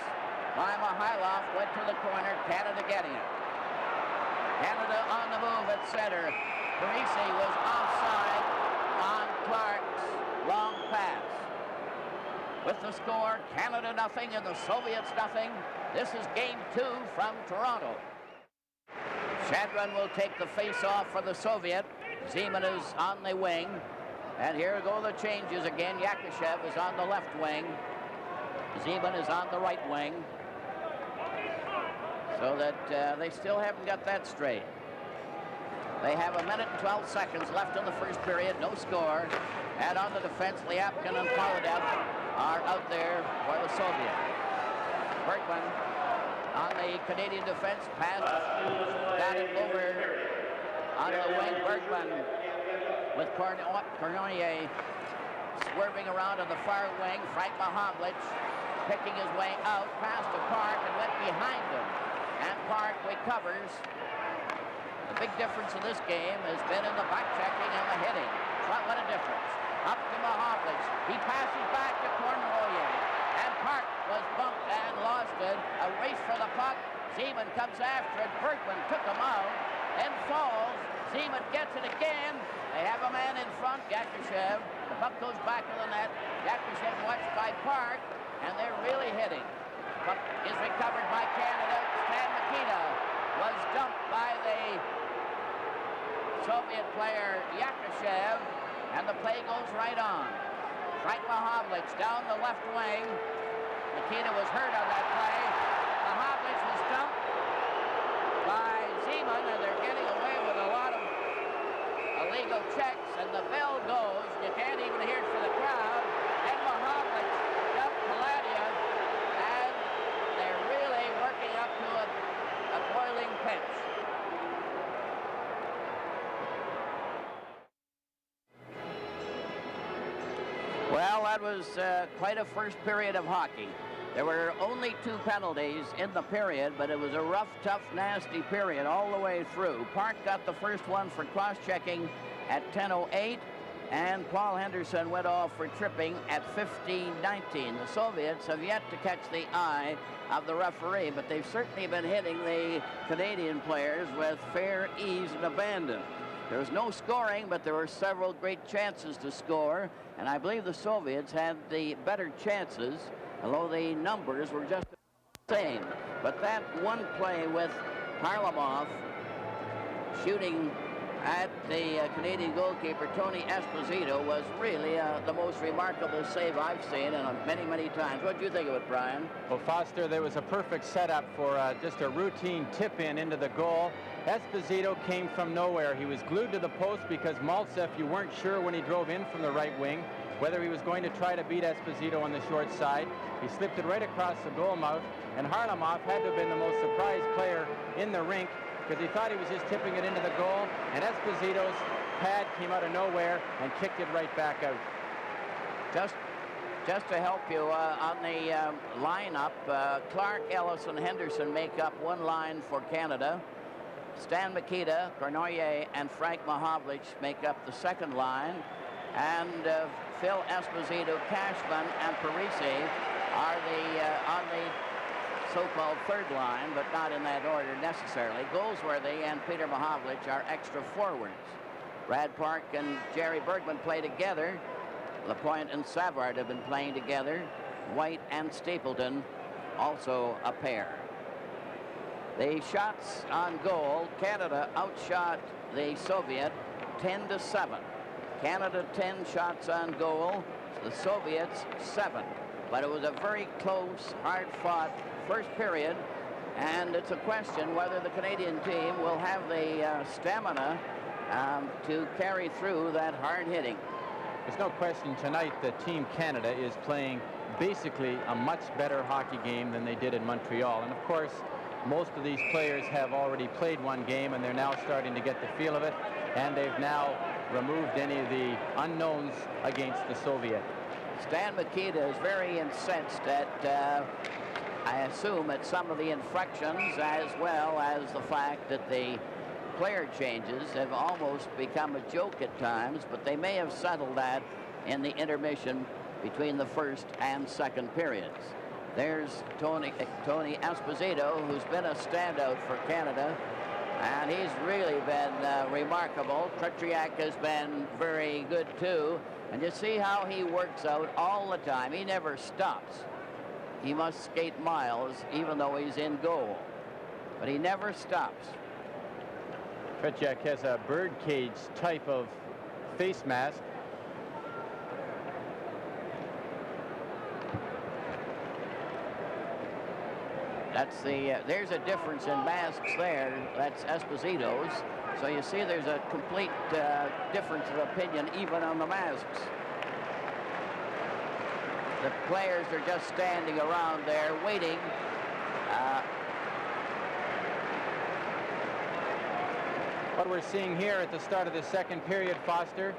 by Mikhailov went to the corner. Canada getting it. Canada on the move at center. Parisi was offside on Clark's long pass. With the score, Canada nothing and the Soviets nothing. This is game 2 from Toronto. Shadron will take the face-off for the Soviet. Zeman is on the wing. And here go the changes again. Yakushev is on the left wing. Zeman is on the right wing. So that they still haven't got that straight. They have 1 minute and 12 seconds left in the first period. No score. And on the defense, Lyapkin and Poladev are out there for the Soviet. Bergman on the Canadian defense, pass, got it over on the wing. Bergman with Cornoyer swerving around on the far wing. Frank Mahovlich picking his way out, past to Park and went behind him. And Park recovers. The big difference in this game has been in the back-checking and the hitting. What a difference. Up to Mahovlich. He passes back to Cornoyer. And Park was bumped and lost it. A race for the puck. Zeman comes after it. Bergman took him out. Then falls. Zeman gets it again. They have a man in front, Yakushev. The puck goes back to the net. Yakushev watched by Park. And they're really hitting. Puck is recovered by Canada. Stan Mikita was dumped by the Soviet player Yakushev. And the play goes right on. Frank Mahovlich down the left wing. Mikita was hurt on that play. Mahovlich was dumped by Zeman, and they're getting away with a lot of illegal checks, and the bell goes. You can't even hear it for the crowd. And Mahovlich dumped Poladev, and they're really working up to a boiling pitch. Well, that was quite a first period of hockey. There were only 2 penalties in the period, but it was a rough, tough, nasty period all the way through. Park got the first one for cross-checking at 10:08, and Paul Henderson went off for tripping at 15:19. The Soviets have yet to catch the eye of the referee, but they've certainly been hitting the Canadian players with fair ease and abandon. There was no scoring, but there were several great chances to score, and I believe the Soviets had the better chances, although the numbers were just the same. But that one play with Harlamov shooting at the Canadian goalkeeper, Tony Esposito, was really the most remarkable save I've seen in many, many times. What do you think of it, Brian? Well, Foster, there was a perfect setup for just a routine tip-in into the goal. Esposito came from nowhere. He was glued to the post because Maltsev, you weren't sure when he drove in from the right wing whether he was going to try to beat Esposito on the short side. He slipped it right across the goal mouth, and Harlamov had to have been the most surprised player in the rink because he thought he was just tipping it into the goal, and Esposito's pad came out of nowhere and kicked it right back out. Just to help you on the lineup, Clark, Ellis, and Henderson make up one line for Canada. Stan Mikita, Cornoyer, and Frank Mahovlich make up the second line. And Phil Esposito, Cashman, and Parisi are on the so-called third line, but not in that order necessarily. Goldsworthy and Peter Mahovlich are extra forwards. Brad Park and Jerry Bergman play together. Lapointe and Savard have been playing together. White and Stapleton also a pair. The shots on goal, Canada outshot the Soviet 10-7. Canada 10 shots on goal, the Soviets 7. But it was a very close, hard-fought first period, and it's a question whether the Canadian team will have the stamina to carry through that hard hitting. There's no question tonight that Team Canada is playing basically a much better hockey game than they did in Montreal. And of course, most of these players have already played one game, and they're now starting to get the feel of it, and they've now removed any of the unknowns against the Soviet. Stan Mikita is very incensed at, I assume, at some of the infractions, as well as the fact that the player changes have almost become a joke at times, but they may have settled that in the intermission between the first and second periods. There's Tony Esposito, who's been a standout for Canada, and he's really been remarkable. Tretiak has been very good too, and you see how he works out all the time. He never stops. He must skate miles even though he's in goal, but he never stops. Tretiak has a birdcage type of face mask. That's there's a difference in masks there. That's Esposito's. So you see there's a complete difference of opinion even on the masks. The players are just standing around there waiting. What we're seeing here at the start of the second period, Foster,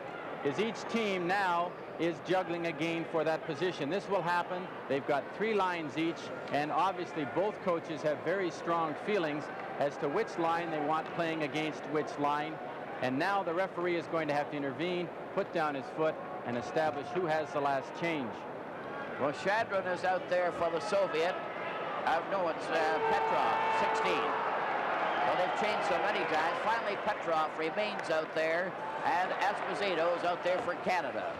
is each team now is juggling a game for that position. This will happen. They've got 3 lines each, and obviously both coaches have very strong feelings as to which line they want playing against which line. And now the referee is going to have to intervene, put down his foot, and establish who has the last change. Well, Shadron is out there for the Soviet. No, it's Petrov, 16. Well, they've changed so many times. Finally, Petrov remains out there, and Esposito is out there for Canada.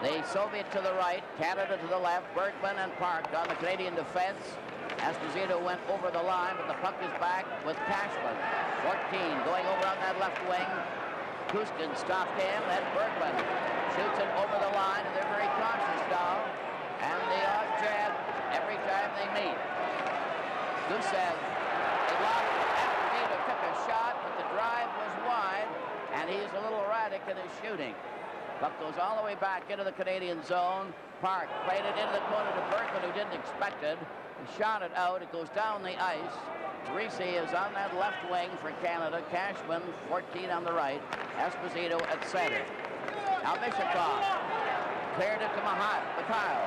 The Soviet to the right, Canada to the left, Bergman and Park on the Canadian defense. Esposito went over the line, but the puck is back with Cashman. 14 going over on that left wing. Kuskin stopped him, then Bergman shoots it over the line, and they're very cautious now. And the odd jab every time they meet. Gusev, they lost. Esposito took a shot, but the drive was wide, and he's a little erratic in his shooting. Puck goes all the way back into the Canadian zone. Park played it into the corner to Bergman, who didn't expect it. He shot it out. It goes down the ice. Risi is on that left wing for Canada. Cashman, 14 on the right. Esposito at center. Now Mishakov cleared it to Mikhail.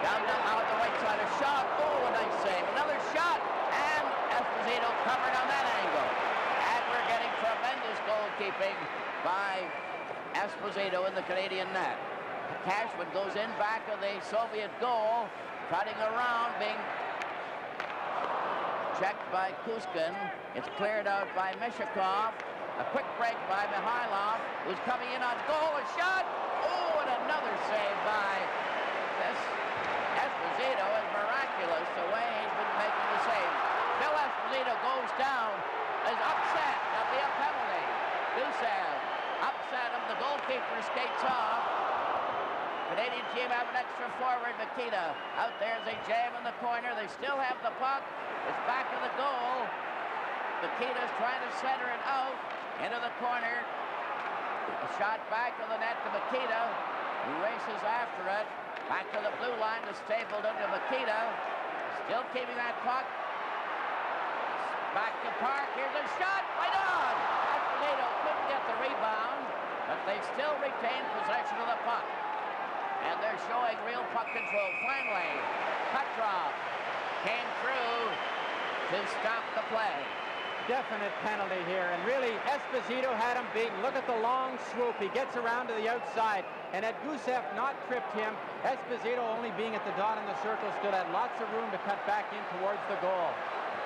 Down out the right side. A shot. Oh, a nice save. Another shot. And Esposito covered on that angle. And we're getting tremendous goalkeeping by Esposito in the Canadian net. Cashman goes in back of the Soviet goal, cutting around, being checked by Kuskin. It's cleared out by Mishakov. A quick break by Mikhailov, who's coming in on goal. A shot. Oh, and another save by this Esposito. Is miraculous the way he's been making the save. Bill Esposito goes down, is upset. There'll be a penalty. Gusev upset him. The goalkeeper skates off. Canadian team have an extra forward. Mikita out there as they jam in the corner. They still have the puck. It's back to the goal. Mikita's trying to center it out into the corner. A shot back to the net to Mikita. He races after it. Back to the blue line to Stapleton to Mikita. Still keeping that puck. Back to Park. Here's a shot. Right on. Esposito couldn't get the rebound, but they still retain possession of the puck. And they're showing real puck control. Finally, Petrov came through to stop the play. Definite penalty here, and really Esposito had him beaten. Look at the long swoop. He gets around to the outside, and had Gusev not tripped him, Esposito, only being at the dot in the circle, still had lots of room to cut back in towards the goal.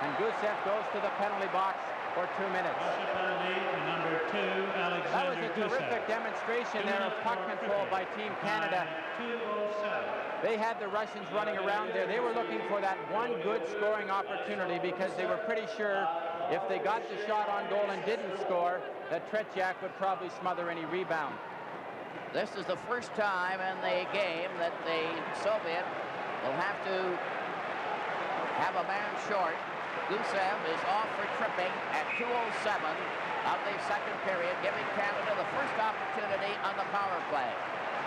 And Gusev goes to the penalty box for 2 minutes. Penalty to number 2, Alexander That was a Gusev. terrific demonstration there of puck control by Team Canada. 2:07. They had the Russians running around there. They were looking for that one good scoring opportunity because they were pretty sure if they got the shot on goal and didn't score, that Tretiak would probably smother any rebound. This is the first time in the game that the Soviet will have to have a man short. Gusev is off for tripping at 2:07 of the second period, giving Canada the first opportunity on the power play.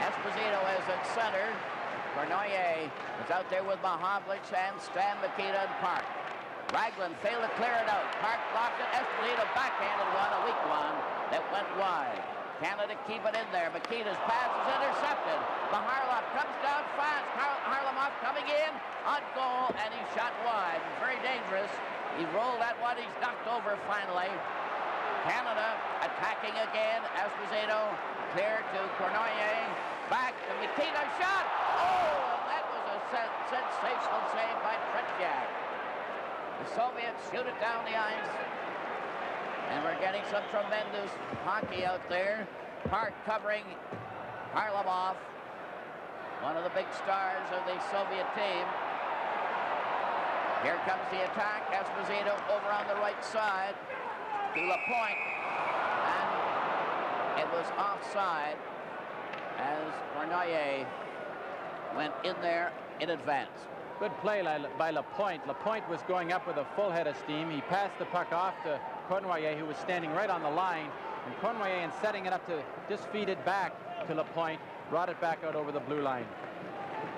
Esposito is at center. Bernoyer is out there with Mahovlich and Stan Mikita and Park. Raglan failed to clear it out. Park blocked it. Esposito backhanded one, a weak one that went wide. Canada keep it in there. Makita's pass is intercepted. Maharlov comes down fast. Harlamov coming in on goal, and he's shot wide. Very dangerous. He rolled that one. He's knocked over finally. Canada attacking again. Esposito clear to Cournoyer. Back to Makita. Shot! Oh, that was a sensational save by Tretiak. The Soviets shoot it down the ice. And we're getting some tremendous hockey out there. Park covering Harlamov, one of the big stars of the Soviet team. Here comes the attack. Esposito over on the right side to Lapointe. And it was offside as Cournoyer went in there in advance. Good play by Lapointe. Lapointe was going up with a full head of steam. He passed the puck off to Cournoyer, who was standing right on the line. And Cournoyer, in setting it up to just feed it back to Lapointe, brought it back out over the blue line.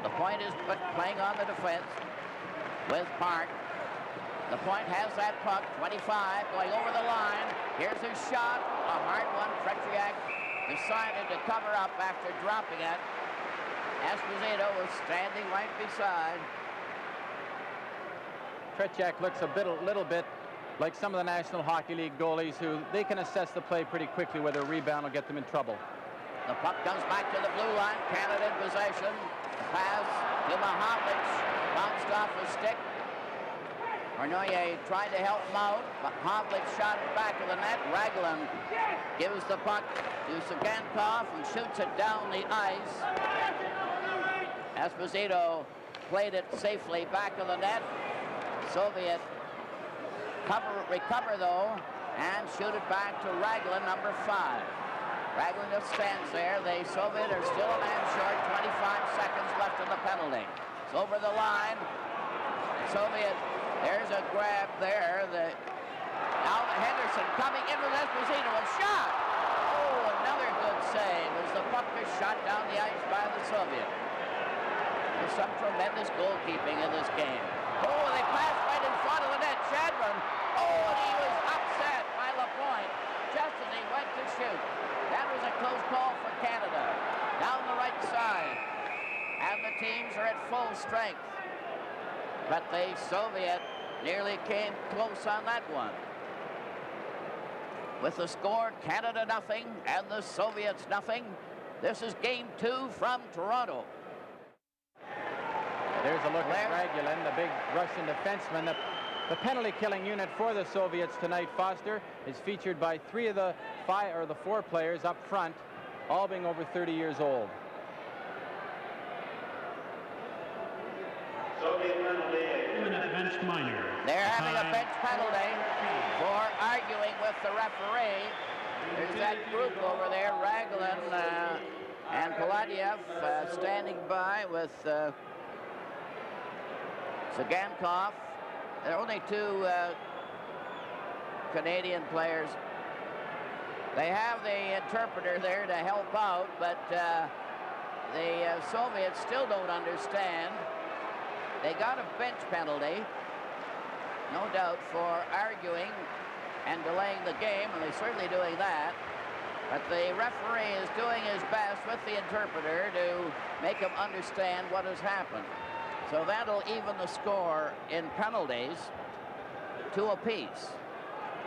Lapointe is playing on the defense with Park. Lapointe has that puck, 25, going over the line. Here's his shot, a hard one. Tretiak decided to cover up after dropping it. Esposito was standing right beside. Tretiak looks a little bit like some of the National Hockey League goalies who they can assess the play pretty quickly, whether a rebound will get them in trouble. The puck comes back to the blue line. Canada in possession. Pass to Mahovlich. Bounced off a stick. Cournoyer tried to help him out, but Mahovlich shot it back to the net. Raglan gives the puck to Sagankov and shoots it down the ice. Esposito played it safely back of the net. Soviet recover though, and shoot it back to Raglan, number 5. Raglan just stands there. The Soviet are still a man short. 25 seconds left in the penalty. It's over the line. Soviet, there's a grab there. Now Henderson coming in with Esposito. A shot! Oh, another good save as the puck is shot down the ice by the Soviet. There's some tremendous goalkeeping in this game. Oh, they passed right in front of the net. Shadron. Oh, and he was upset by Lapointe just as he went to shoot. That was a close call for Canada. Down the right side. And the teams are at full strength. But the Soviet nearly came close on that one. With the score, Canada nothing and the Soviets nothing. This is game 2 from Toronto. There's a look at Ragulin, the big Russian defenseman. The penalty-killing unit for the Soviets tonight, Foster, is featured by 3 of the 4 players up front, all being over 30 years old. Bench minor. They're having a bench penalty for arguing with the referee. There's that group over there, Raglan and Paladiev standing by with Sagankov. There are only 2 Canadian players. They have the interpreter there to help out, but the Soviets still don't understand. They got a bench penalty, no doubt, for arguing and delaying the game, and they're certainly doing that. But the referee is doing his best with the interpreter to make him understand what has happened. So that'll even the score in penalties 2 apiece.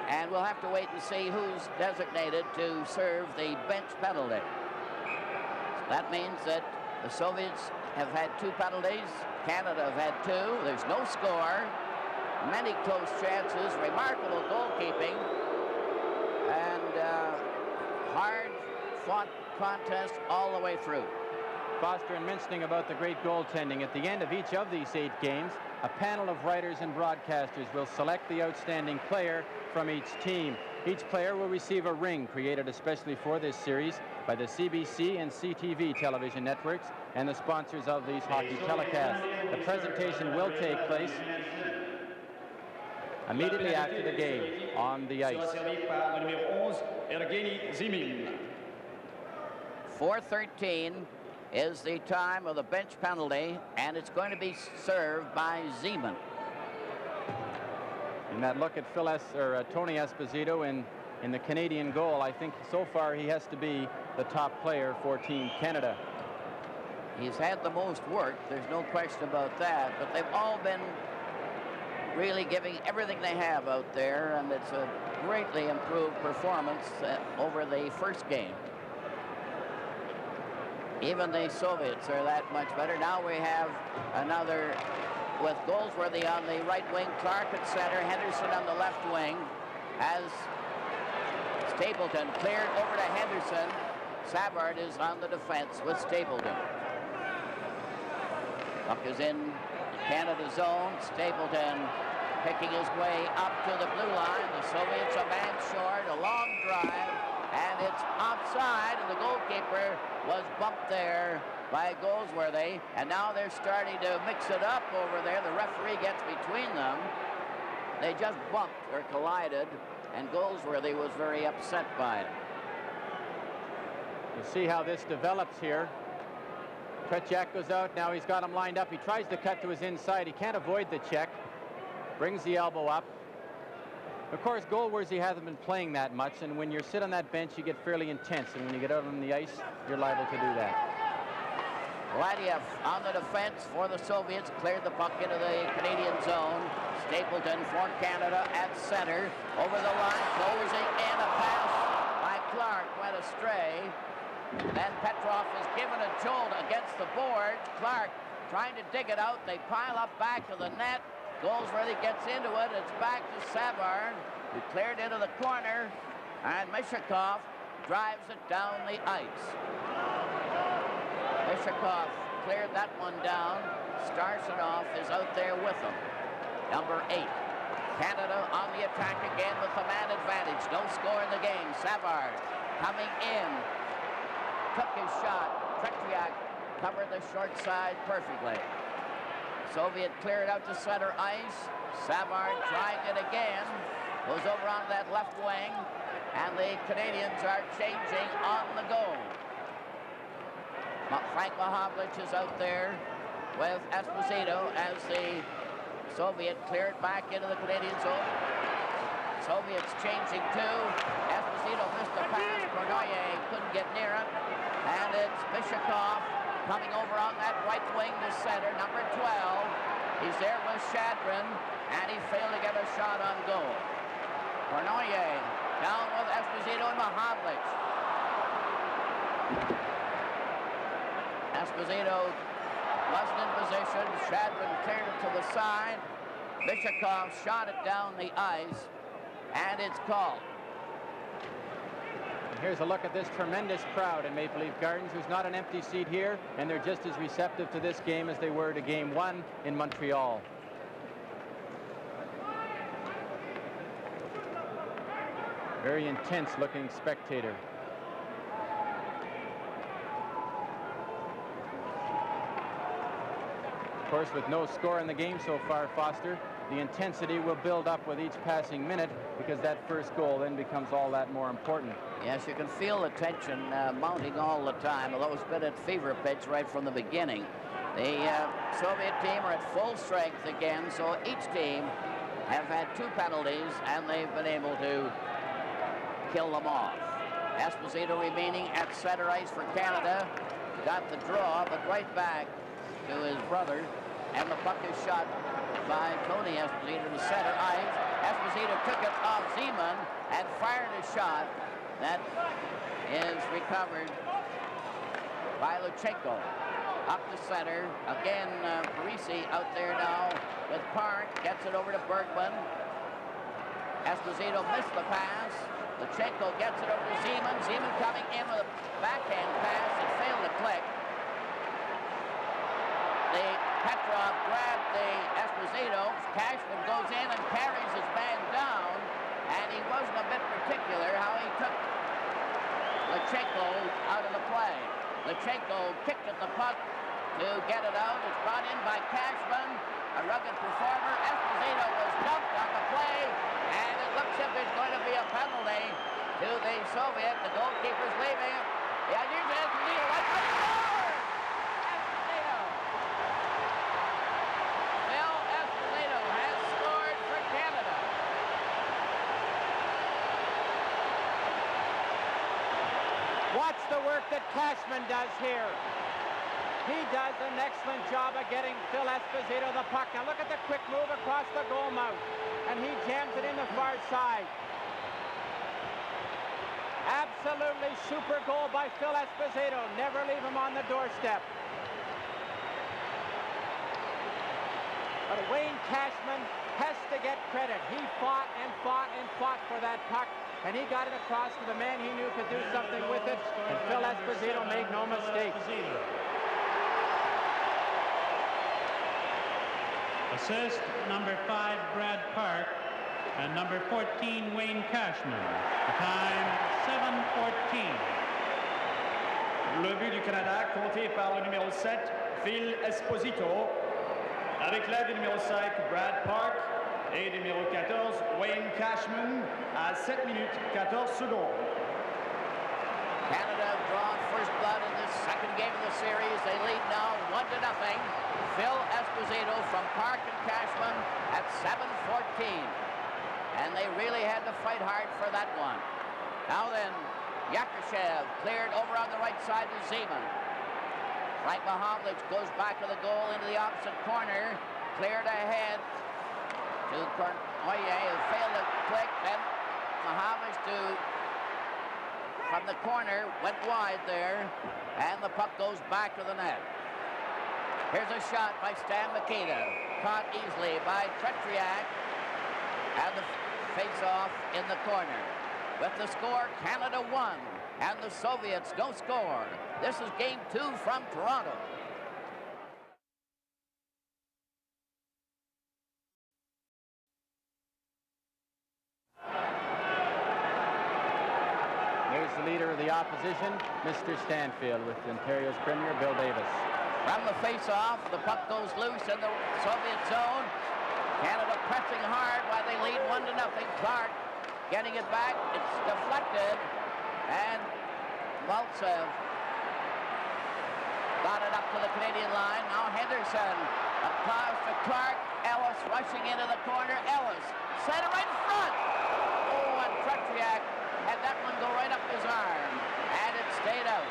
And we'll have to wait and see who's designated to serve the bench penalty. That means that the Soviets have had 2 penalties. Canada have had 2. There's no score. Many close chances. Remarkable goalkeeping. And hard-fought contest all the way through. Foster, and mentioning about the great goaltending, at the end of each of these 8 games, a panel of writers and broadcasters will select the outstanding player from each team. Each player will receive a ring created especially for this series by the CBC and CTV television networks and the sponsors of these hockey telecasts. The presentation will take place immediately after the game on the ice. 4:13 is the time of the bench penalty, and it's going to be served by Zeman. And that look at Tony Esposito in in the Canadian goal. I think so far he has to be the top player for Team Canada. He's had the most work, there's no question about that, but they've all been really giving everything they have out there, and it's a greatly improved performance over the first game. Even the Soviets are that much better. Now we have another with Goldsworthy on the right wing, Clark at center, Henderson on the left wing, as Stapleton cleared over to Henderson. Savard is on the defense with Stapleton. Puck is in Canada zone. Stapleton picking his way up to the blue line. The Soviets a man short, a long drive, and it's offside, and the goalkeeper was bumped there by Goldsworthy, and now they're starting to mix it up over there. The referee gets between them. They just bumped or collided, and Goldsworthy was very upset by it. We'll see how this develops here. Tretiak goes out. Now he's got him lined up. He tries to cut to his inside. He can't avoid the check. Brings the elbow up. Of course, Goldsworthy hasn't been playing that much, and when you sit on that bench, you get fairly intense, and when you get out on the ice, you're liable to do that. Vladiev on the defense for the Soviets, cleared the puck into the Canadian zone. Stapleton for Canada at center, over the line, closing in, a pass by Clark went astray. Then Petrov is given a jolt against the boards. Clark trying to dig it out. They pile up back to the net. Goldsworthy gets into it. It's back to Savard, who cleared into the corner, and Mishakov drives it down the ice. Mishakov cleared that one down. Starsonov is out there with him. Number 8. Canada on the attack again with the man advantage. No score in the game. Savard coming in. Took his shot. Tretiak covered the short side perfectly. Soviet cleared out to center ice. Savard trying it again. Goes over on that left wing. And the Canadians are changing on the goal. Frank Mahovlich is out there with Esposito as the Soviet cleared back into the Canadian zone. Soviets changing too. Esposito missed the pass. Cornoyer couldn't get near it. And it's Mishakov coming over on that right wing to center, number 12. He's there with Shadrin, and he failed to get a shot on goal. Cornoyer down with Esposito and Mahovlich. Esposito wasn't in position. Shadrin cleared it to the side. Mishakov shot it down the ice, and it's called. Here's a look at this tremendous crowd in Maple Leaf Gardens. There's not an empty seat here, and they're just as receptive to this game as they were to Game 1 in Montreal. Very intense-looking spectator. Of course, with no score in the game so far, Foster, the intensity will build up with each passing minute because that first goal then becomes all that more important. Yes, you can feel the tension mounting all the time, although it's been at fever pitch right from the beginning. The Soviet team are at full strength again, so each team have had 2 penalties, and they've been able to kill them off. Esposito remaining at center ice for Canada. Got the draw, but right back to his brother, and the puck is shot by Tony Esposito to center ice. Esposito took it off Zeman and fired a shot that is recovered by Luchenko. Up the center. Again, Parisi out there now with Park. Gets it over to Bergman. Esposito missed the pass. Luchenko gets it over to Zeman. Zeman coming in with a backhand pass. It failed to click. The Petrov grabbed the Esposito. Cashman goes in and carries his man down. And he wasn't a bit particular how he took Luchenko out of the play. Luchenko kicked at the puck to get it out. It's brought in by Cashman, a rugged performer. Esposito was dumped on the play, and it looks as if it's going to be a penalty to the Soviet. The goalkeeper's leaving. Yeah, here's Esposito. Let's go! Esposito! Phil Esposito has scored for Canada. Watch the work that Cashman does here. He does an excellent job of getting Phil Esposito the puck. Now look at the quick move across the goal mouth. And he jams it in the far side. Absolutely super goal by Phil Esposito. Never leave him on the doorstep. But Wayne Cashman has to get credit. He fought and fought and fought for that puck. And he got it across to the man he knew could do something with it. And Phil Esposito made no mistake. Assist number 5, Brad Park, and number 14, Wayne Cashman. The time, 7:14. Le but du Canada, compté par le numéro 7, Phil Esposito, avec l'aide du numéro 5, Brad Park, et du numéro 14, Wayne Cashman, à 7 minutes 14 secondes. Canada have drawn first blood in this second game of the series. They lead now 1-0. Phil Esposito from Park and Cashman at 7:14. And they really had to fight hard for that one. Now then, Yakushev cleared over on the right side to Zeman. Frank Mahovlich goes back to the goal into the opposite corner. Cleared ahead to Cornoye, who failed to click. Then Mahovlich from the corner, went wide there, and the puck goes back to the net. Here's a shot by Stan Mikita, caught easily by Tretriak, and the face-off in the corner. With the score, Canada 1, and the Soviets no score. This is Game 2 from Toronto. Here's the leader of the opposition, Mr. Stanfield, with Ontario's Premier, Bill Davis. From the face-off, the puck goes loose in the Soviet zone. Canada pressing hard while they lead 1-0. Clark getting it back. It's deflected, and Maltsev got it up to the Canadian line. Now Henderson across to Clark. Ellis rushing into the corner. Ellis set it right in front. Oh, and Tretriak had that one go right up his arm, and it stayed out.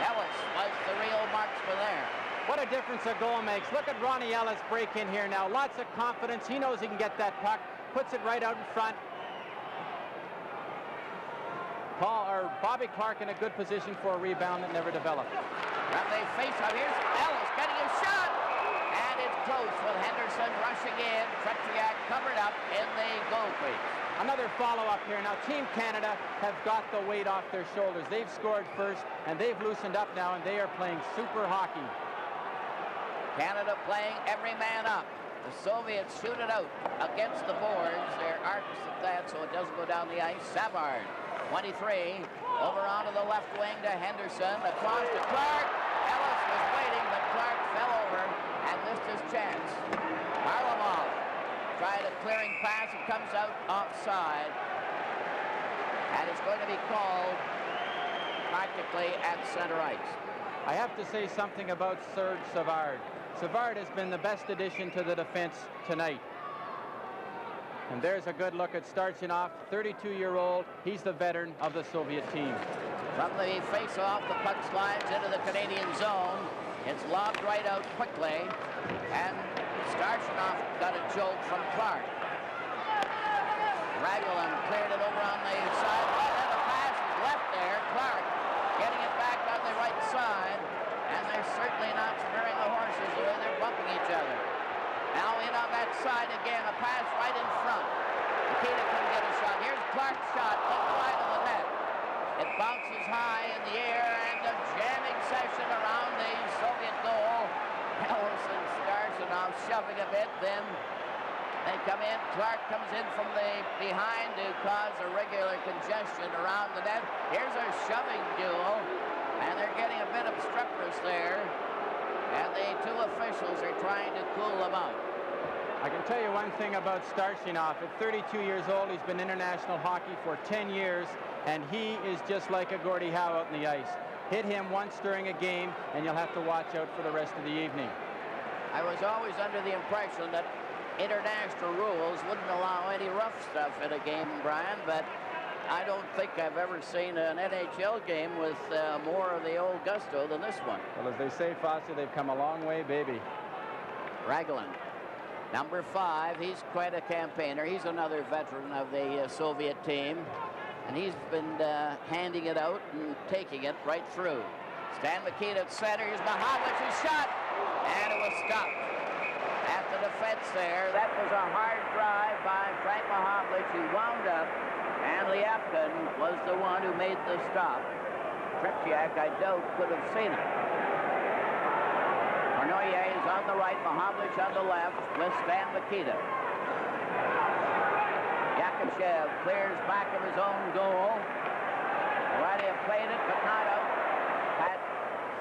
Ellis was the real marksman there. What a difference a goal makes. Look at Ronnie Ellis break in here now. Lots of confidence. He knows he can get that puck. Puts it right out in front. Bobby Clark in a good position for a rebound that never developed. From the face-off, here's Ellis getting a shot. And it's close with Henderson rushing in. Tretriak covered up in the goal crease. Another follow-up here. Now, Team Canada have got the weight off their shoulders. They've scored first, and they've loosened up now, and they are playing super hockey. Canada playing every man up. The Soviets shoot it out against the boards. They're artists at that, so it doesn't go down the ice. Savard, 23, over onto the left wing to Henderson, across to Clark. Ellis was waiting, but Clark fell over and missed his chance. Varlamov tried a clearing pass. It comes out offside. And it's going to be called practically at center ice. I have to say something about Serge Savard. Savard has been the best addition to the defense tonight. And there's a good look at Starchinov, 32-year-old. He's the veteran of the Soviet team. From the face-off, the puck slides into the Canadian zone. It's lobbed right out quickly. And Starchinov got a jolt from Clark. Ragulin cleared it over on the side. And the pass is left there. Clark getting it back on the right side. And they're certainly not sparing the horses the way they're bumping each other. Now in on that side again, a pass right in front. Nikita couldn't get a shot. Here's Clark's shot, left wide of the net. It bounces high in the air, and a jamming session around the Soviet goal. Ellis and Starchinov shoving a bit, then they come in. Clark comes in from the behind to cause a regular congestion around the net. Here's a shoving duel. And they're getting a bit obstreperous there. And the two officials are trying to cool them out. I can tell you one thing about Starchinov. At 32 years old, he's been international hockey for 10 years, and he is just like a Gordie Howe out in the ice. Hit him once during a game, and you'll have to watch out for the rest of the evening. I was always under the impression that international rules wouldn't allow any rough stuff in a game, Brian, but I don't think I've ever seen an NHL game with more of the old gusto than this one. Well, as they say, Fossey, they've come a long way, baby. Raglan, number 5, he's quite a campaigner. He's another veteran of the Soviet team, and he's been handing it out and taking it right through. Stan Mikita at center. Here's Mahovlich, who shot, and it was stopped at the defense there. That was a hard drive by Frank Mahovlich, who wound up, and Liapkin was the one who made the stop. Trepchiak, I doubt, could have seen it. Cornoyer is on the right, Mahovlich on the left with Stan Mikita. Yakushev clears back of his own goal. Varadiev played it, but not out. Pat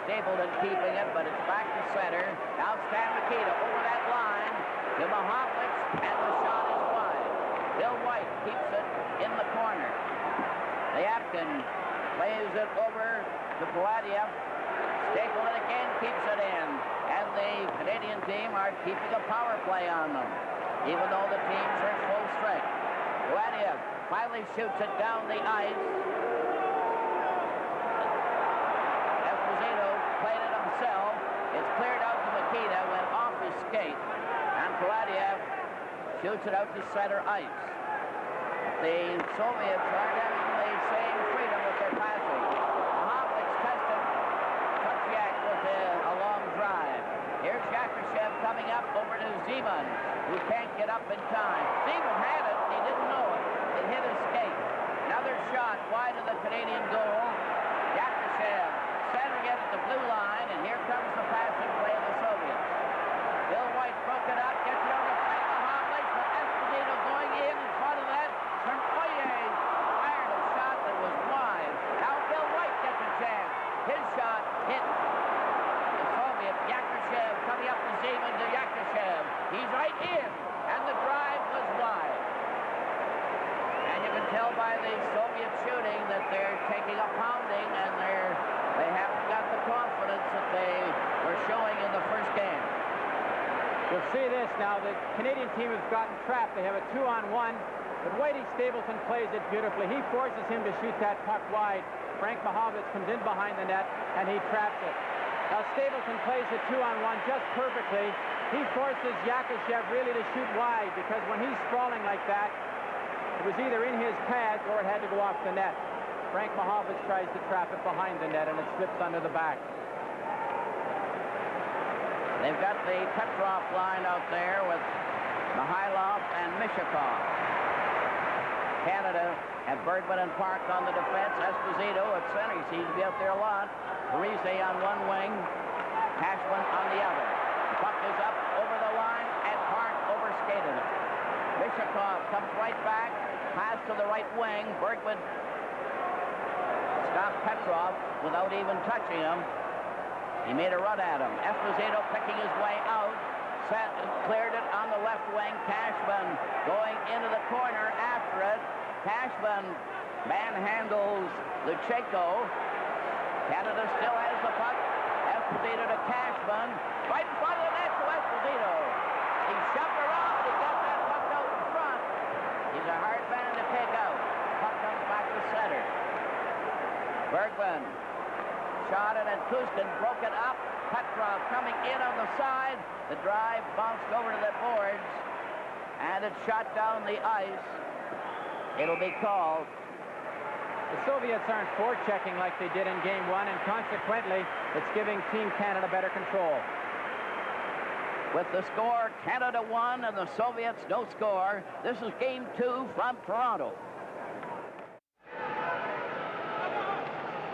Stapleton keeping it, but it's back to center. Now Stan Mikita over that line to Mahovlich, and the shot is wide. Bill White keeps it in the corner. Liapkin plays it over to Varadiev. Stapleton again keeps it in, and the Canadian team are keeping a power play on them, even though the teams are full strength. Varadiev finally shoots it down the ice. Esposito played it himself. It's cleared out to Mikita, went off his skate, and Varadiev shoots it out to center ice. The Soviets aren't having the same freedom with their passing. Mahovlich tested Trepchiak with a long drive. Here's Yakushev coming up over to Zeman, who can't get up in time. Zeman had it, he didn't know it. It hit his skate. Another shot wide of the Canadian goal. Yakushev centering it at the blue line, and here comes the passing play of the Soviets. Bill White broke it up, gets it over to Frank Mahovlich, but Esposito going in front of that. Cornoyer fired a shot that was wide. Now Bill White gets a chance. His shot hit the Soviet. Yakushev coming up to Zeman to Yakushev. He's right in, and the drive was wide. And you can tell by the Soviet shooting that they're taking a pounding, and they haven't got the confidence that they were showing in the first game. You'll see this now. The Canadian team has gotten trapped. They have a 2-on-1, but Whitey Stapleton plays it beautifully. He forces him to shoot that puck wide. Frank Mahovlich comes in behind the net, and he traps it. Now Stapleton plays the 2-on-1 just perfectly. He forces Yakushev really to shoot wide, because when he's sprawling like that, it was either in his pads or it had to go off the net. Frank Mahovlich tries to trap it behind the net, and it slips under the back. They've got the Petrov line out there with Mikhailov and Mishakov. Canada have Bergman and Park on the defense. Esposito at center. He seems to be out there a lot. Parise on one wing. Cashman on the other. The puck is up over the line, and Park overskated it. Mishakov comes right back. Pass to the right wing. Bergman stopped Petrov without even touching him. He made a run at him. Esposito picking his way out. Cleared it on the left wing. Cashman going into the corner after it. Cashman manhandles Luchenko. Canada still has the puck. Esposito to Cashman. Right in front of the net to Esposito. He shoved around. He got that puck out in front. He's a hard man to take out. Puck comes back to center. Bergman shot it, and Kuskin broke it up. Petrov coming in on the side. The drive bounced over to the boards, and it shot down the ice. It'll be called. The Soviets aren't forechecking like they did in Game 1, and consequently, it's giving Team Canada better control. With the score, Canada 1 and the Soviets no score. This is Game 2 from Toronto.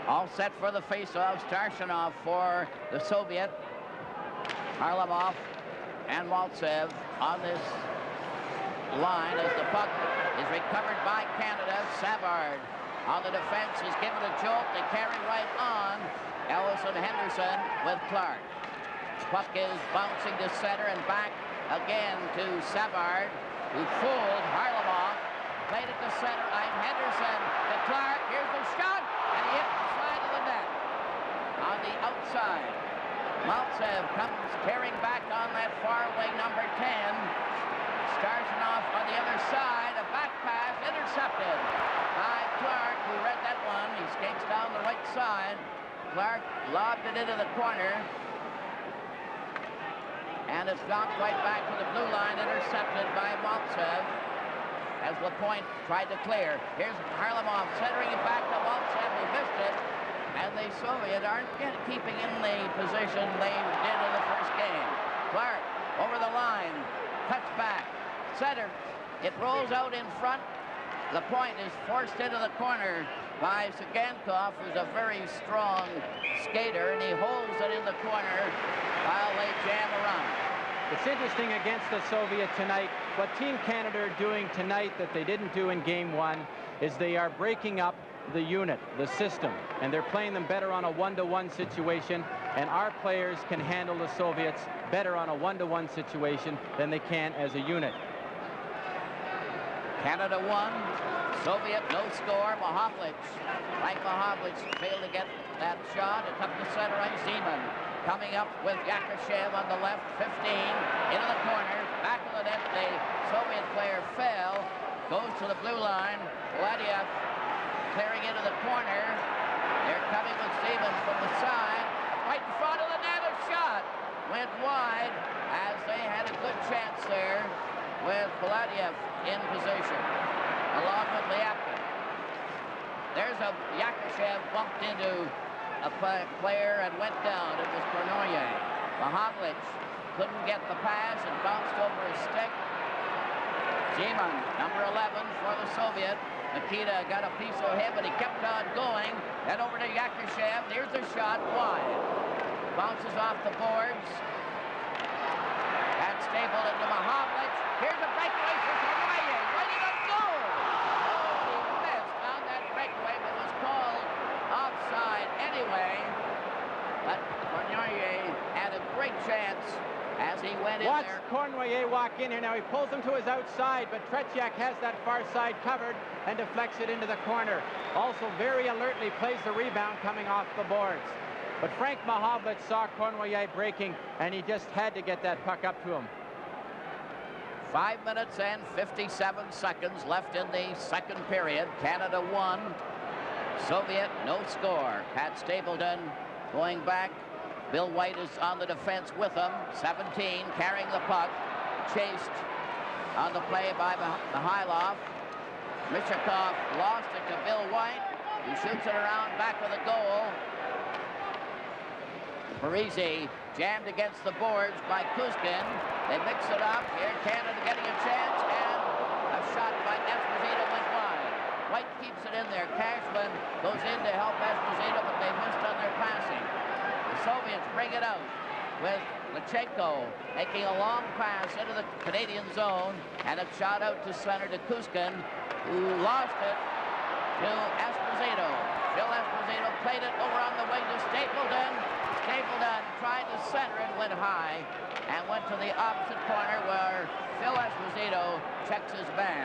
All set for the face-off. Starshinov for the Soviet. Harlamov and Maltsev on this line as the puck is recovered by Canada. Savard on the defense is given a jolt. They carry right on. Ellison Henderson with Clark. Puck is bouncing to center and back again to Savard, who fooled Harlamov. Played it to center. Henderson to Clark. Here's the shot, and he hit the side of the net on the outside. Maltsev comes tearing back on that far wing, number 10. Starshinov on the other side. A back pass intercepted by side. Clark lobbed it into the corner. And it's gone quite back to the blue line, intercepted by Maltsev as LaPointe tried to clear. Here's Harlamov centering it back to Maltsev, who missed it. And the Soviets aren't keeping in the position they did in the first game. Clark over the line, cuts back, center. It rolls out in front. LaPointe is forced into the corner by Sagankov, who's a very strong skater, and he holds it in the corner while they jam around. It's interesting against the Soviet tonight. What Team Canada are doing tonight that they didn't do in Game 1 is they are breaking up the unit, the system, and they're playing them better on a one-to-one situation, and our players can handle the Soviets better on a one-to-one situation than they can as a unit. Canada won. Soviet no score. Mahovlich. Frank Mahovlich failed to get that shot. It's up the center ice. Zeman coming up with Yakushev on the left. 15 into the corner. Back of the net. The Soviet player fell. Goes to the blue line. Vladiev clearing into the corner. They're coming with Zeman from the side. Right in front of the net. A shot went wide as they had a good chance there with Vladiev in position, along with Lyapkin. There's a Yakushev bumped into a player and went down. It was Kornoye. Mahovlich couldn't get the pass and bounced over his stick. Zeman, number 11 for the Soviet. Nikita got a piece of him, but he kept on going. Then over to Yakushev. Here's the shot wide. Bounces off the boards. That's stapled into Mahovlich. Here's a breakaway for Kornoye. Ready to go! Oh, he missed on that breakaway, but was called offside anyway. But Kornoye had a great chance as he went in Watch there. Kornoye walk in here now. He pulls him to his outside, but Tretiak has that far side covered and deflects it into the corner. Also very alertly plays the rebound coming off the boards. But Frank Mahovlich saw Kornoye breaking, and he just had to get that puck up to him. 5 minutes and 57 seconds left in the second period. Canada won. Soviet no score. Pat Stapleton going back. Bill White is on the defense with him. 17 carrying the puck. Chased on the play by Mikhailov. Mishakov lost it to Bill White, who shoots it around back of the goal. Parisi jammed against the boards by Kuzkin. They mix it up. Here Canada getting a chance, and a shot by Esposito went wide. White keeps it in there. Cashman goes in to help Esposito, but they missed on their passing. The Soviets bring it out with Lachenko making a long pass into the Canadian zone, and a shot out to center to Kuzkin, who lost it to Esposito. Phil Esposito played it over on the wing to Stapleton. Stapleton tried to center it, went high, and went to the opposite corner where Phil Esposito checks his man.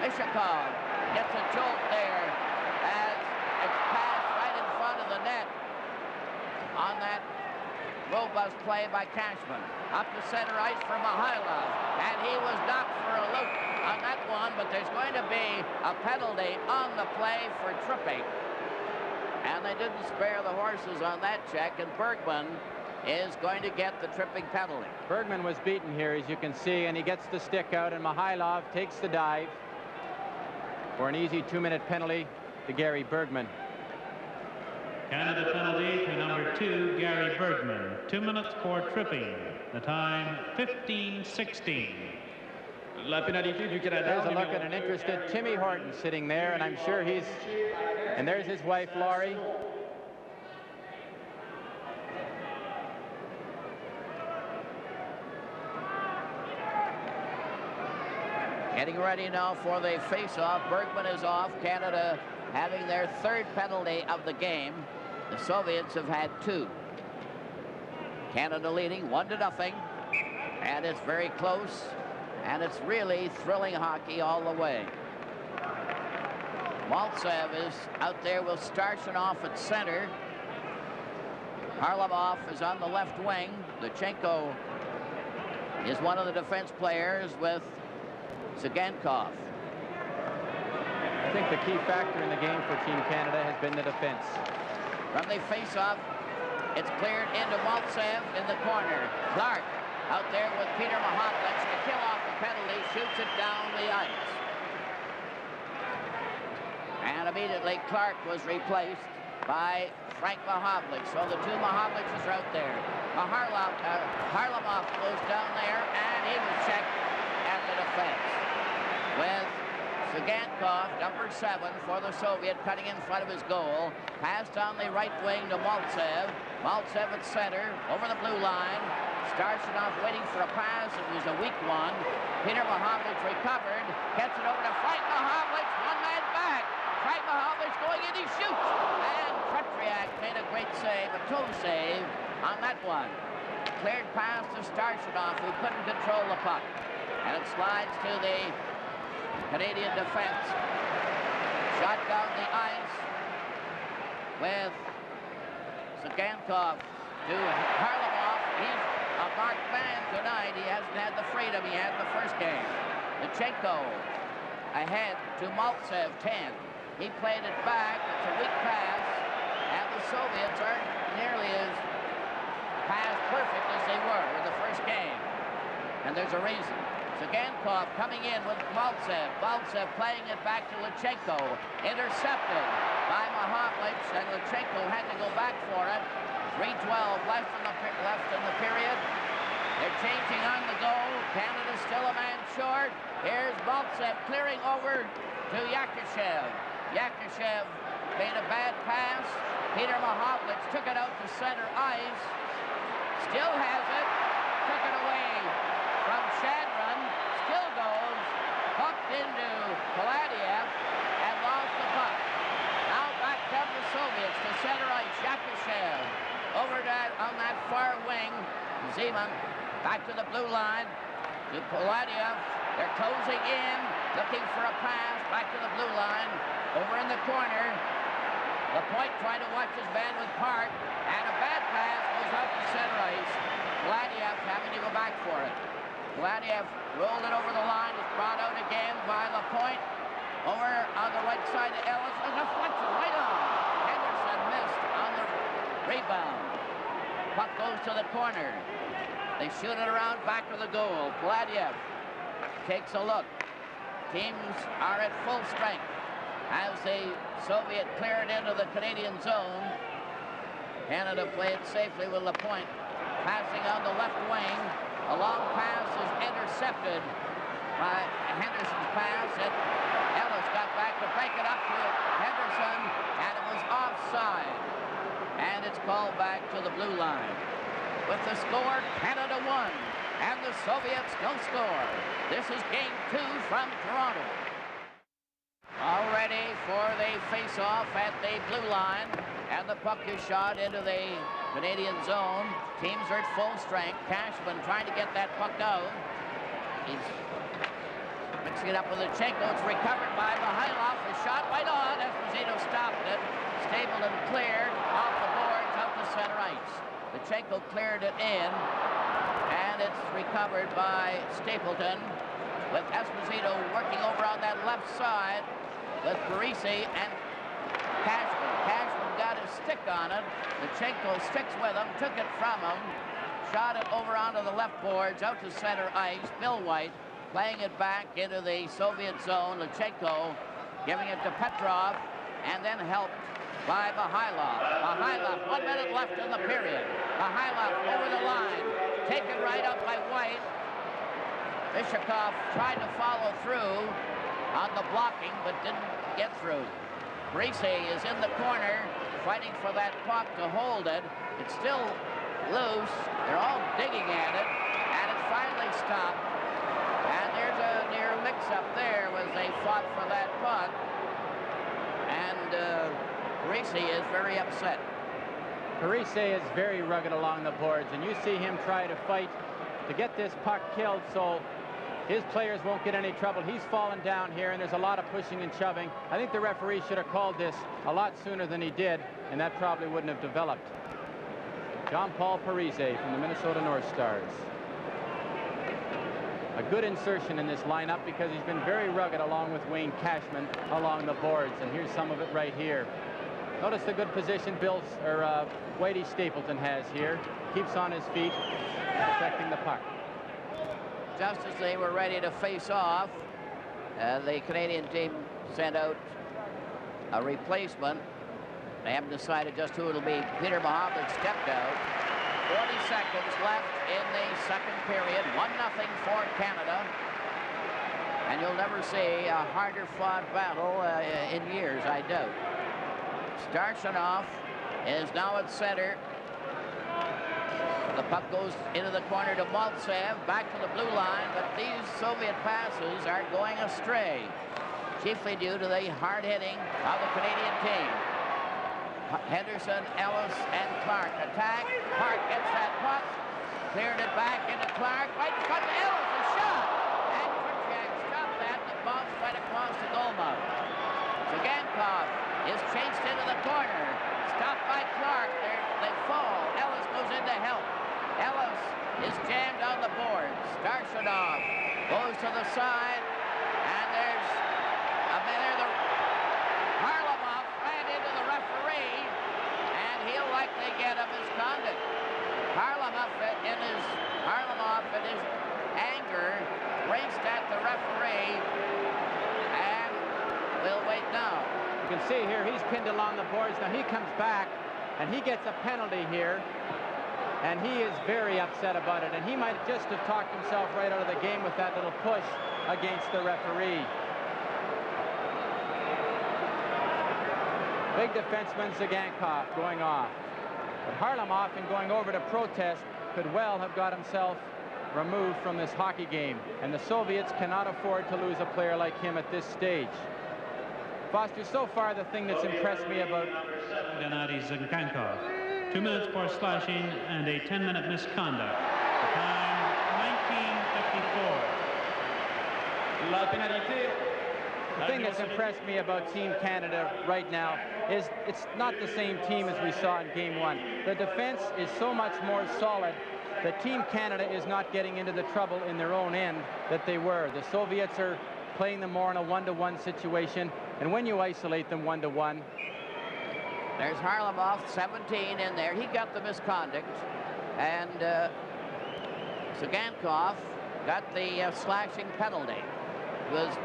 Mishakov gets a jolt there as it's passed right in front of the net on that robust play by Cashman. Up to center ice for Mikhailov, and he was knocked for a loop on that one, but there's going to be a penalty on the play for tripping. And they didn't spare the horses on that check, and Bergman is going to get the tripping penalty. Bergman was beaten here, as you can see, and he gets the stick out, and Mikhailov takes the dive for an easy 2-minute penalty to Gary Bergman. Canada penalty to number 2, Gary Bergman. 2 minutes for tripping. The time, 15:16. La pénalité du Canada. There's a look at an interested Timmy Horton sitting there, and I'm sure he's... And there's his wife, Laurie. Getting ready now for the face-off. Bergman is off. Canada having their third penalty of the game. The Soviets have had 2. Canada leading 1-0, and it's very close, and it's really thrilling hockey all the way. Maltsev is out there with Starshinov at center. Harlamov is on the left wing. Lachenko is one of the defense players with Sagankov. I think the key factor in the game for Team Canada has been the defense. from the face-off. It's cleared into Maltsev in the corner. Clark out there with Peter Mahovlich to kill off the penalty, shoots it down the ice. And immediately Clark was replaced by Frank Mahovlich. So the two Mahovliches are out there. Harlamov goes down there, and he was checked at the defense. With Sagankov, number 7 for the Soviet, cutting in front of his goal. Passed on the right wing to Maltsev. Maltsev at center, over the blue line. Starchinov waiting for a pass. It was a weak one. Peter Mahovlich recovered. Gets it over to Frank Mahovlich. One man back. Frank Mahovlich going in, he shoots. And Petriak made a great save, a toe save on that one. Cleared pass to Starchinov, who couldn't control the puck. And it slides to the Canadian defense. Shot down the ice with Sagankov to Harlamov. He's a marked man tonight. He hasn't had the freedom he had in the first game. Lutsenko ahead to Maltsev, 10. He played it back. It's a weak pass. And the Soviets aren't nearly as pass perfect as they were in the first game. And there's a reason. Sagankov coming in with Maltsev. Maltsev playing it back to Lutsenko. Intercepted by Mahovlich, and Lutsenko had to go back for it. 3:12 left in the period. They're changing on the goal. Canada still a man short. Here's Maltsev clearing over to Yakushev. Yakushev made a bad pass. Peter Mahovlich took it out to center ice. Still has it. Took it away from Shadron. Still goes. Hooked into Paladiev and lost the puck. Now back down the Soviets to center ice. Yakushev over that on that far wing. Zeman back to the blue line to Paladiev. They're closing in, looking for a pass back to the blue line. Over in the corner. Lapointe trying to watch his man with Park, and a bad pass goes out to center ice. Paladiev having to go back for it. Paladiev rolled it over the line. It's brought out again by Lapointe. Over on the right side to Ellis. A deflection right on. Henderson missed on the rebound. Puck goes to the corner. They shoot it around back of the goal. Paladiev takes a look. Teams are at full strength as the Soviet cleared into the Canadian zone. Canada played safely with Lapointe. Passing on the left wing. A long pass is intercepted by Henderson's pass, and Ellis got back to break it up to Henderson, and it was offside. And it's called back to the blue line. With the score, Canada won, and the Soviets no score. This is game 2 from Toronto. All ready for the face-off at the blue line, and the puck is shot into the Canadian zone. Teams are at full strength. Cashman trying to get that puck out. He's mixing it up with Lutsenko. It's recovered by Mihailov. The shot right on. Esposito stopped it. Stapleton cleared off the boards out to center ice. Lutsenko cleared it in, and it's recovered by Stapleton with Esposito working over on that left side with Parisi and Cashman. Cashman got his stick on it. Lutsenko sticks with him, took it from him, shot it over onto the left boards, out to center ice. Bill White playing it back into the Soviet zone. Lutsenko giving it to Petrov, and then helped by Mihailov. Mihailov, 1 minute left in the period. Mihailov over the line, taken right up by White. Bishakov tried to follow through on the blocking, but didn't get through. Parisi is in the corner, fighting for that puck to hold it. It's still loose. They're all digging at it, and it finally stopped. And there's a near mix-up there as they fought for that puck. And Parisi is very upset. Parisi is very rugged along the boards, and you see him try to fight to get this puck killed so his players won't get any trouble. He's fallen down here, and there's a lot of pushing and shoving. I think the referee should have called this a lot sooner than he did, and that probably wouldn't have developed. Jean-Paul Parisi from the Minnesota North Stars. A good insertion in this lineup because he's been very rugged along with Wayne Cashman along the boards, and here's some of it right here. Notice the good position Whitey Stapleton has here. Keeps on his feet, protecting the puck. Just as they were ready to face off, the Canadian team sent out a replacement. They haven't decided just who it'll be. Peter Mohammed stepped out. 40 seconds left in the second period. 1-0 for Canada. And you'll never see a harder fought battle in years, I doubt. Starshanov is now at center. The puck goes into the corner to Maltsev, back to the blue line, but these Soviet passes are going astray, chiefly due to the hard hitting of the Canadian team. Henderson, Ellis, and Clark attack. Clark gets that puck, cleared it back into Clark, right in front of Ellis, a shot! And Krutchak stopped that and bounced right across the goal mouth. Zagankov is chased into the corner, stopped by Clark. They fall. Ellis goes in to help. Ellis is jammed on the board. Starshanov goes to the side, and there's a minute. Harlamov ran into the referee, and he'll likely get a misconduct. Harlamov in his anger raced at the referee, and we'll wait now. You can see here he's pinned along the boards. Now he comes back, and he gets a penalty here. And he is very upset about it. And he might just have talked himself right out of the game with that little push against the referee. Big defenseman Zagankov going off. But Harlamov, in going over to protest, could well have got himself removed from this hockey game. And the Soviets cannot afford to lose a player like him at this stage. Foster, so far the thing that's impressed me about Gennady Zagankov. 2 minutes for slashing and a 10-minute misconduct. The time, 19:54. La pénalité. The thing that's impressed me about Team Canada right now is it's not the same team as we saw in Game 1. The defense is so much more solid that Team Canada is not getting into the trouble in their own end that they were. The Soviets are playing them more in a one-to-one situation, and when you isolate them one-to-one, there's Harlamov, 17 in there. He got the misconduct. And Zagankov got the slashing penalty. It was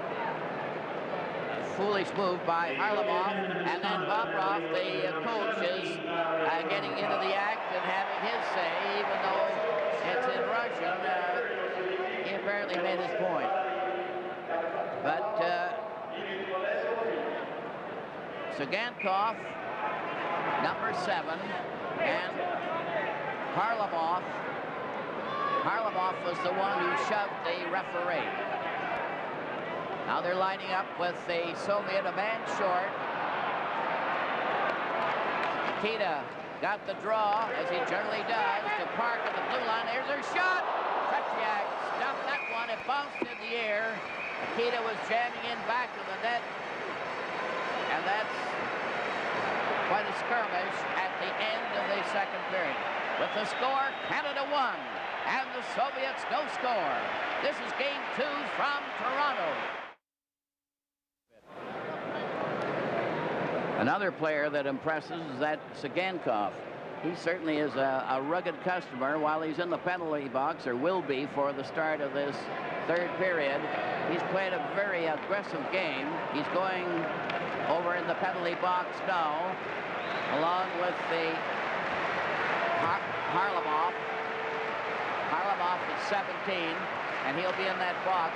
a foolish move by Harlamov. And then Bobrov, the coach, is getting into the act and having his say, even though it's in Russian. He apparently made his point. But Zagankov, number 7, and Harlamov was the one who shoved the referee. Now they're lining up with the Soviet a man short. Nikita got the draw, as he generally does, to park at the blue line. There's their shot. Krutchak stopped that one. It bounced in the air. Nikita was jamming in back to the net. And that's quite a skirmish at the end of the second period. With the score, Canada 1, and the Soviets no score. This is Game 2 from Toronto. Another player that impresses is that Zagankov. He certainly is a rugged customer while he's in the penalty box, or will be for the start of this third period. He's played a very aggressive game. He's going over in the penalty box now, along with the Harlamov. Harlamov is 17, and he'll be in that box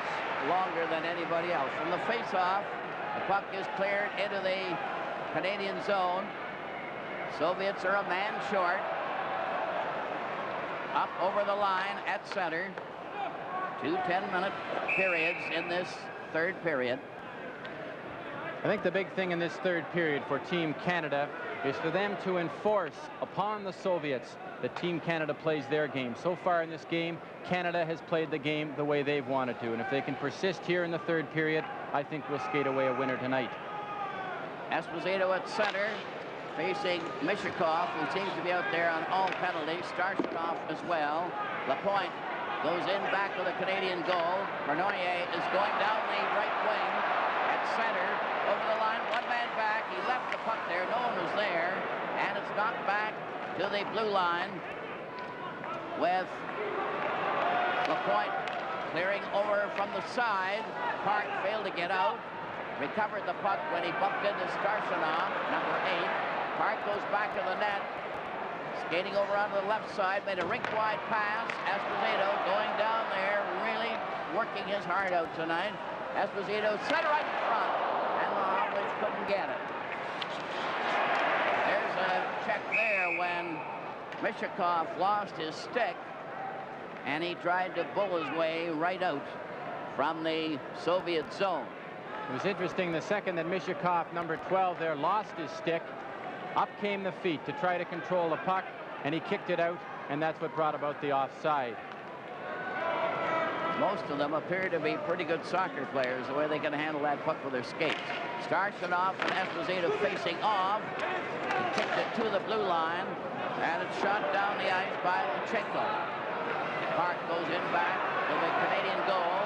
longer than anybody else. From the face-off, the puck is cleared into the Canadian zone. Soviets are a man short. Up over the line at center. 2 10-minute periods in this third period. I think the big thing in this third period for Team Canada is for them to enforce upon the Soviets that Team Canada plays their game. So far in this game, Canada has played the game the way they've wanted to. And if they can persist here in the third period, I think we'll skate away a winner tonight. Esposito at center, facing Mishakov, who seems to be out there on all penalties. Starshanov as well. Lapointe goes in back to the Canadian goal. Bernoulli is going down the right wing at center. Over the line, one man back. He left the puck there. No one was there. to the blue line with LaPointe clearing over from the side. Park failed to get out. Recovered the puck when he bumped into Starchinov, number 8. Park goes back to the net. Skating over onto the left side, made a rink-wide pass. Esposito going down there, really working his heart out tonight. Esposito set right in front, and Mahovlich couldn't get it. There's a check there when Mishakov lost his stick, and he tried to bull his way right out from the Soviet zone. It was interesting, the second that Mishakov, number 12 there, lost his stick, up came the feet to try to control the puck, and he kicked it out, and that's what brought about the offside. Most of them appear to be pretty good soccer players, the way they can handle that puck with their skates. Starchinov and Esposito facing off. He kicked it to the blue line, and it's shot down the ice by Lutchenko. Park goes in back to the Canadian goal.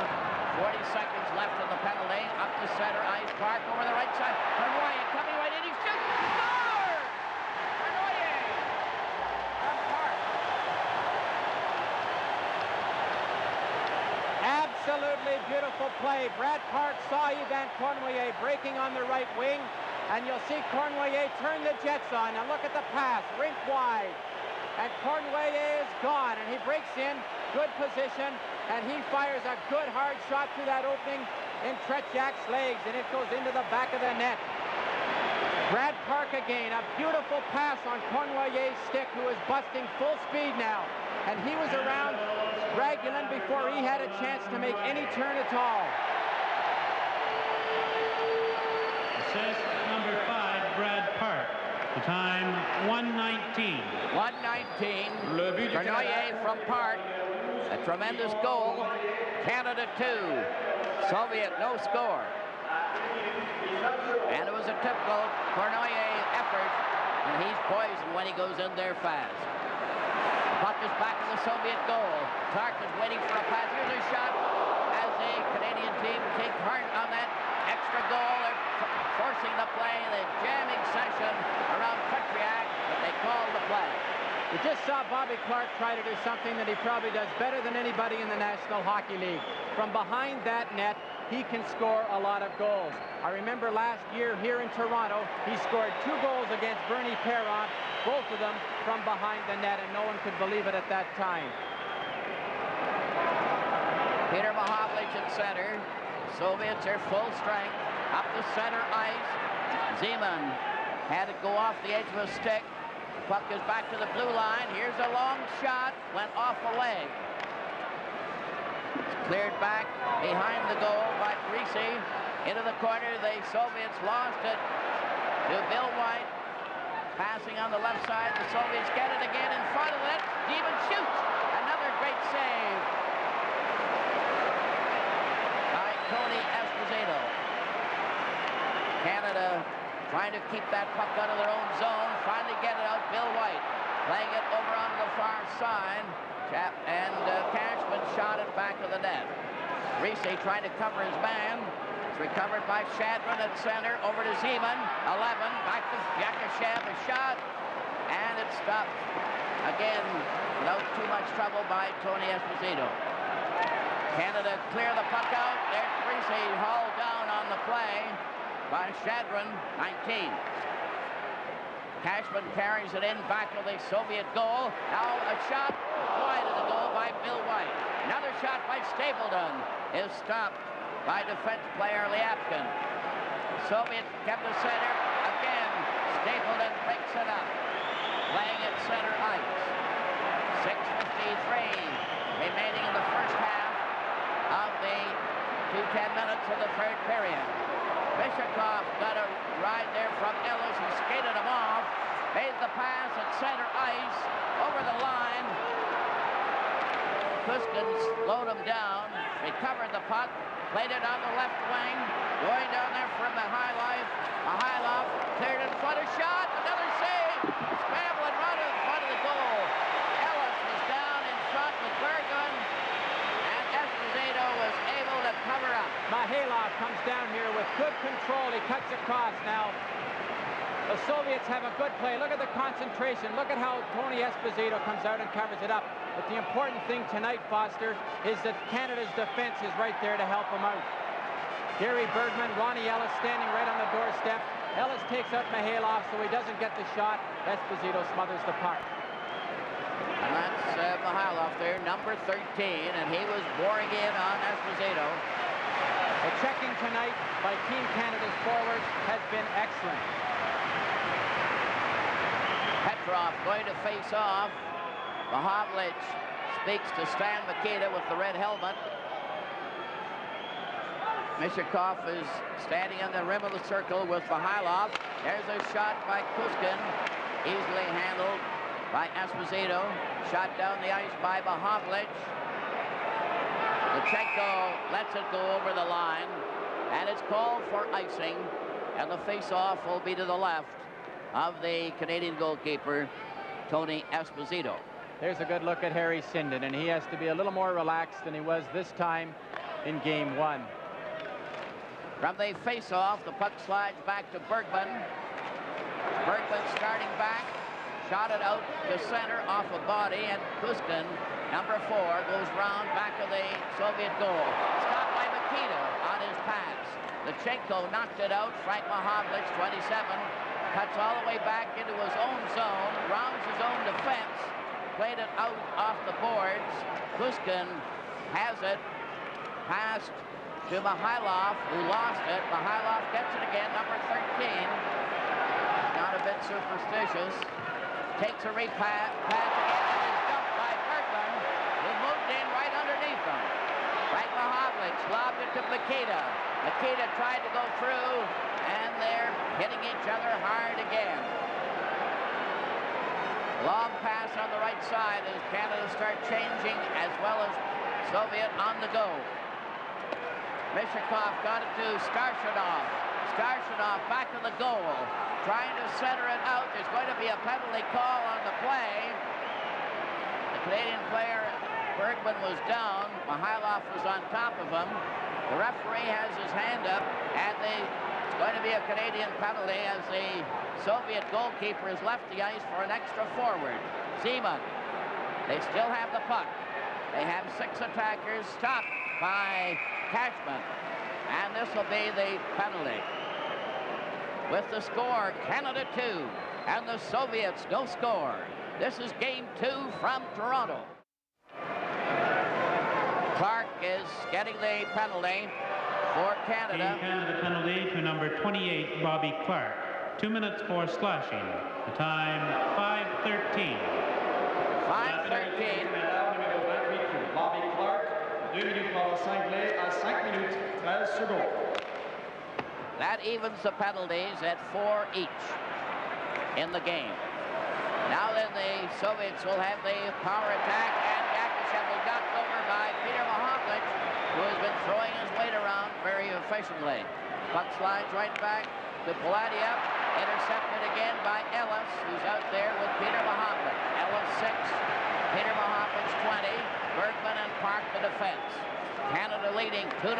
40 seconds left in the penalty. Up to center ice. Park over the right side. Cornoyer coming right in. He shoots. Score! Cornoyer from Park. Absolutely beautiful play. Brad Park saw Yvan Cornoyer breaking on the right wing, and you'll see Cornoyer turn the jets on. Now look at the pass, rink wide. And Cornoyer is gone, and he breaks in, good position, and he fires a good hard shot to that opening in Tretiak's legs, and it goes into the back of the net. Brad Park again, a beautiful pass on Cornoyer's stick, who is busting full speed now. And he was around Ragulin before he had a chance to make any turn at all. Assist number 5, Brad Park. The time, 1:19. 1:19. Cornoyer from Park. A tremendous goal. Canada 2. Soviet no score. And it was a typical Cornoyer effort, and he's poisoned when he goes in there fast. The puck is back in the Soviet goal. Clark is waiting for a pass. Here's a shot as the Canadian team take heart on that extra goal. They're forcing the play, the jamming session around Tretiak, but they called the play. We just saw Bobby Clark try to do something that he probably does better than anybody in the National Hockey League. From behind that net, he can score a lot of goals. I remember last year here in Toronto, he scored 2 goals against Bernie Perron, both of them from behind the net, and no one could believe it at that time. Peter Mahovlich at center. Soviets are full strength. Up the center ice. Zeman had it go off the edge of a stick. Puck is back to the blue line. Here's a long shot. Went off a leg. It's cleared back behind the goal by Greasy. Into the corner. The Soviets lost it to Bill White. Passing on the left side. The Soviets get it again in front of it. Zeman shoots. Another great save by Tony Esposito. Canada trying to keep that puck out of their own zone. Finally get it out. Bill White playing it over onto the far side. And Cashman shot it back to the net. Reese trying to cover his man. It's recovered by Shadman at center. Over to Zeman. 11. Back to Yakashev. A shot. And it's stopped again without too much trouble by Tony Esposito. Canada clear the puck out. There's Reese hauled down on the play by Shadron, 19. Cashman carries it in back to the Soviet goal. Now a shot wide of the goal by Bill White. Another shot by Stapleton is stopped by defense player Lyapkin. Soviet kept the center. Again, Stapleton breaks it up. Playing at center ice. 6:53 remaining in the first half of the 2:10 minutes of the third period. Mishakov got a ride there from Ellis. He skated him off, made the pass at center ice, over the line. Kuskin slowed him down, recovered the puck, played it on the left wing, going down there from the high loft, cleared in front, a shot, another save, scrambling right in front of the goal. Ellis was down in front with Bergen, and Esposito was able to cover up. Mihailov comes down here with good control. He cuts across now. The Soviets have a good play. Look at the concentration. Look at how Tony Esposito comes out and covers it up. But the important thing tonight, Foster, is that Canada's defense is right there to help them out. Gary Bergman, Ronnie Ellis standing right on the doorstep. Ellis takes out Mihailov so he doesn't get the shot. Esposito smothers the puck. And that's Mihailov there, number 13, and he was boring in on Esposito. The checking tonight by Team Canada's forwards has been excellent. Petrov going to face off. Mahovlich speaks to Stan Mikita with the red helmet. Mishakov is standing on the rim of the circle with Mihailov. There's a shot by Kuskin, easily handled by Esposito. Shot down the ice by Mahovlich. Lutsenko lets it go over the line, and it's called for icing, and the face-off will be to the left of the Canadian goalkeeper, Tony Esposito. There's a good look at Harry Sinden, and he has to be a little more relaxed than he was this time in Game 1. From the face-off, the puck slides back to Bergman. Bergman starting back, shot it out to center off a body, and Kuskin, number 4, goes round back of the Soviet goal. Stopped by Mikita on his pass. Lutsenko knocked it out. Frank Mahovlich, 27, cuts all the way back into his own zone, rounds his own defense, played it out off the boards. Kuskin has it, passed to Mihailov, who lost it. Mihailov gets it again, number 13. Not a bit superstitious. Takes a repass, pass again, and is dumped by Bergman, who moved in right underneath him. Frank Mahovlich lobbed it to Mikita. Mikita tried to go through, and they're hitting each other hard again. Long pass on the right side as Canada start changing, as well as Soviet on the go. Mishakov got it to Starshinov. Starshinov back in the goal, trying to center it out. There's going to be a penalty call on the play. The Canadian player, Bergman, was down. Mihailov was on top of him. The referee has his hand up, and it's going to be a Canadian penalty as the Soviet goalkeeper has left the ice for an extra forward. Zeman. They still have the puck. They have 6 attackers, stopped by Cashman, and this will be the penalty. With the score, Canada 2 and the Soviets no score. This is Game 2 from Toronto. Clark is getting the penalty for Canada. The Canada penalty to number 28, Bobby Clark. 2 minutes for slashing. The time, 5:13. 5:13. Bobby Clark, 2 minutes pour cingler à 5 minutes 13 secondes. That evens the penalties at 4 each in the game. Now then, the Soviets will have the power attack, and Yakushev will knocked over by Peter Mahovlich, who has been throwing his weight around very efficiently. Puck slides right back to Paladiev, intercepted again by Ellis, who's out there with Peter Mahovlich. Ellis 6, Peter Mahovlich 20, Bergman and Park the defense. Canada leading 2-0.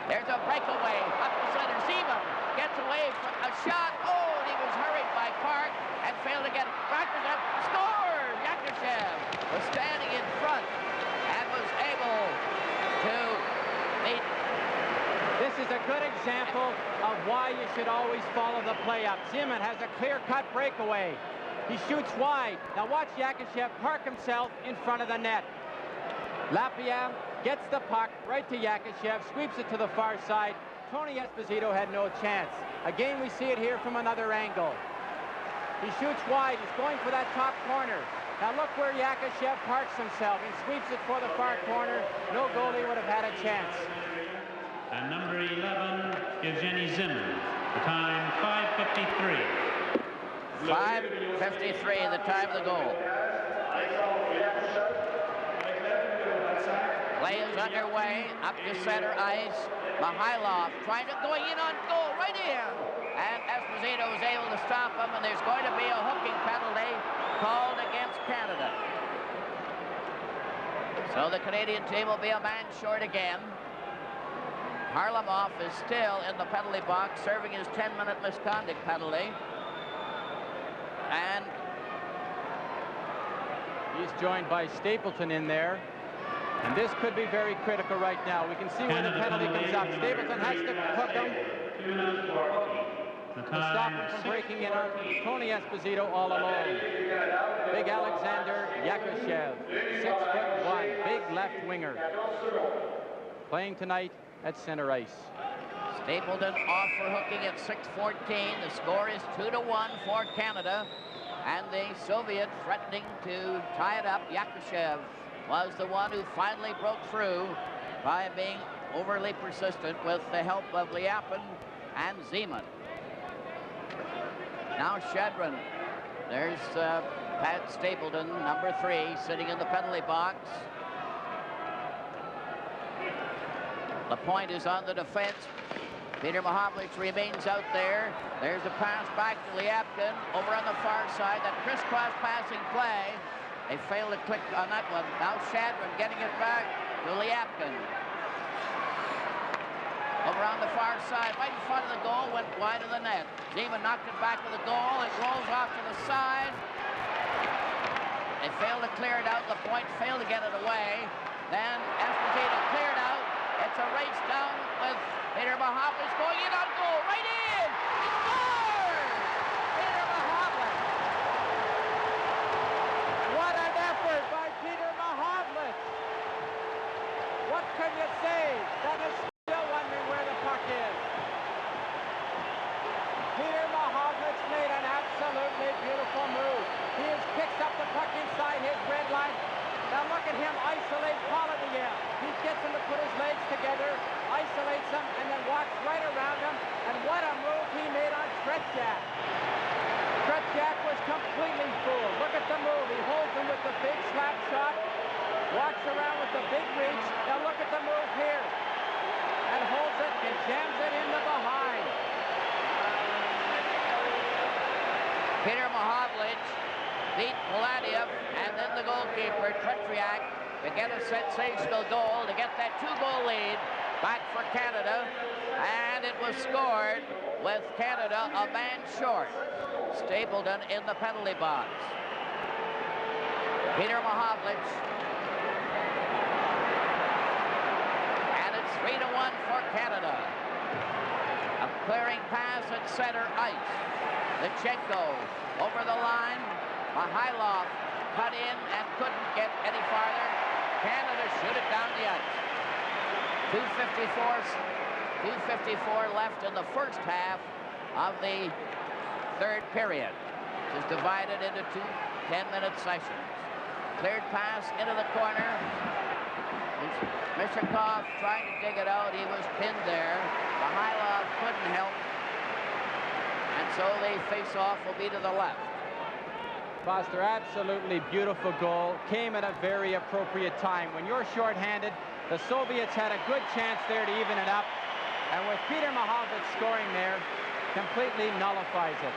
There's a breakaway up the center. Zeman gets away from a shot. Oh, and he was hurried by Park and failed to get it. Yakushev scores! Yakushev was standing in front and was able to meet. This is a good example of why you should always follow the play up. Zeman has a clear-cut breakaway. He shoots wide. Now watch Yakushev park himself in front of the net. Lapierre gets the puck right to Yakushev, sweeps it to the far side. Tony Esposito had no chance. Again, we see it here from another angle. He shoots wide. He's going for that top corner. Now look where Yakushev parks himself and sweeps it for the far corner. No goalie would have had a chance. And number 11, Evgeny Zeman. The time, 5:53. 5:53, the time of the goal. Play is underway, up to center ice. Mihailov trying to going in on goal, right in. And Esposito was able to stop him, and there's going to be a hooking penalty called against Canada. So the Canadian team will be a man short again. Harlamov is still in the penalty box, serving his 10-minute misconduct penalty. And he's joined by Stapleton in there. And this could be very critical right now. We can see where the penalty comes up. Stapleton has to hook him to stop him from breaking in on Tony Esposito all alone. Big Alexander Yakushev, 6'1", big left winger, playing tonight at center ice. Stapleton off for hooking at 6:14. The score is 2-1 for Canada. And the Soviet threatening to tie it up. Yakushev was the one who finally broke through by being overly persistent with the help of Liapin and Zeman. Now Shedrin. There's Pat Stapleton, number 3, sitting in the penalty box. LaPointe is on the defense. Peter Mahovlich remains out there. There's a pass back to Liapkin over on the far side. That crisscross passing play. They failed to click on that one. Now Shadron getting it back to Liapkin. Over on the far side, right in front of the goal, went wide of the net. Zeman knocked it back to the goal. It rolls off to the side. They failed to clear it out. LaPointe failed to get it away. Then Esposito cleared out. It's a race down with Peter Mahovlich going in on goal. Right in! He scores! Peter Mahovlich. What an effort by Peter Mahovlich. What can you say? That is still wondering where the puck is. Peter Mahovlich made an absolutely beautiful move. He has picked up the puck inside his red line. Now look at him isolate Polidyev. He gets him to put his legs together, isolates him, and then walks right around him. And what a move he made on Tretiak. Tretiak was completely fooled. Look at the move. He holds him with the big slap shot, walks around with the big reach. Now look at the move here. And holds it and jams it in the behind. Peter Mahovlich beat Polidyev, and then the goalkeeper, Tretiak, to get a sensational goal, to get that 2-goal lead back for Canada. And it was scored with Canada a man short. Stapleton in the penalty box. Peter Mahovlich. And it's 3-1 for Canada. A clearing pass at center ice. Lichenko over the line. Mihailov cut in and couldn't get any farther. Canada shoot it down the ice. 2:54 left in the first half of the third period. It is divided into 2 10-minute sessions. Cleared pass into the corner. Mishakov trying to dig it out. He was pinned there. Mihailov couldn't help. And so the face-off will be to the left. Foster, absolutely beautiful goal. Came at a very appropriate time. When you're shorthanded, the Soviets had a good chance there to even it up. And with Peter Mahovlich scoring there, completely nullifies it.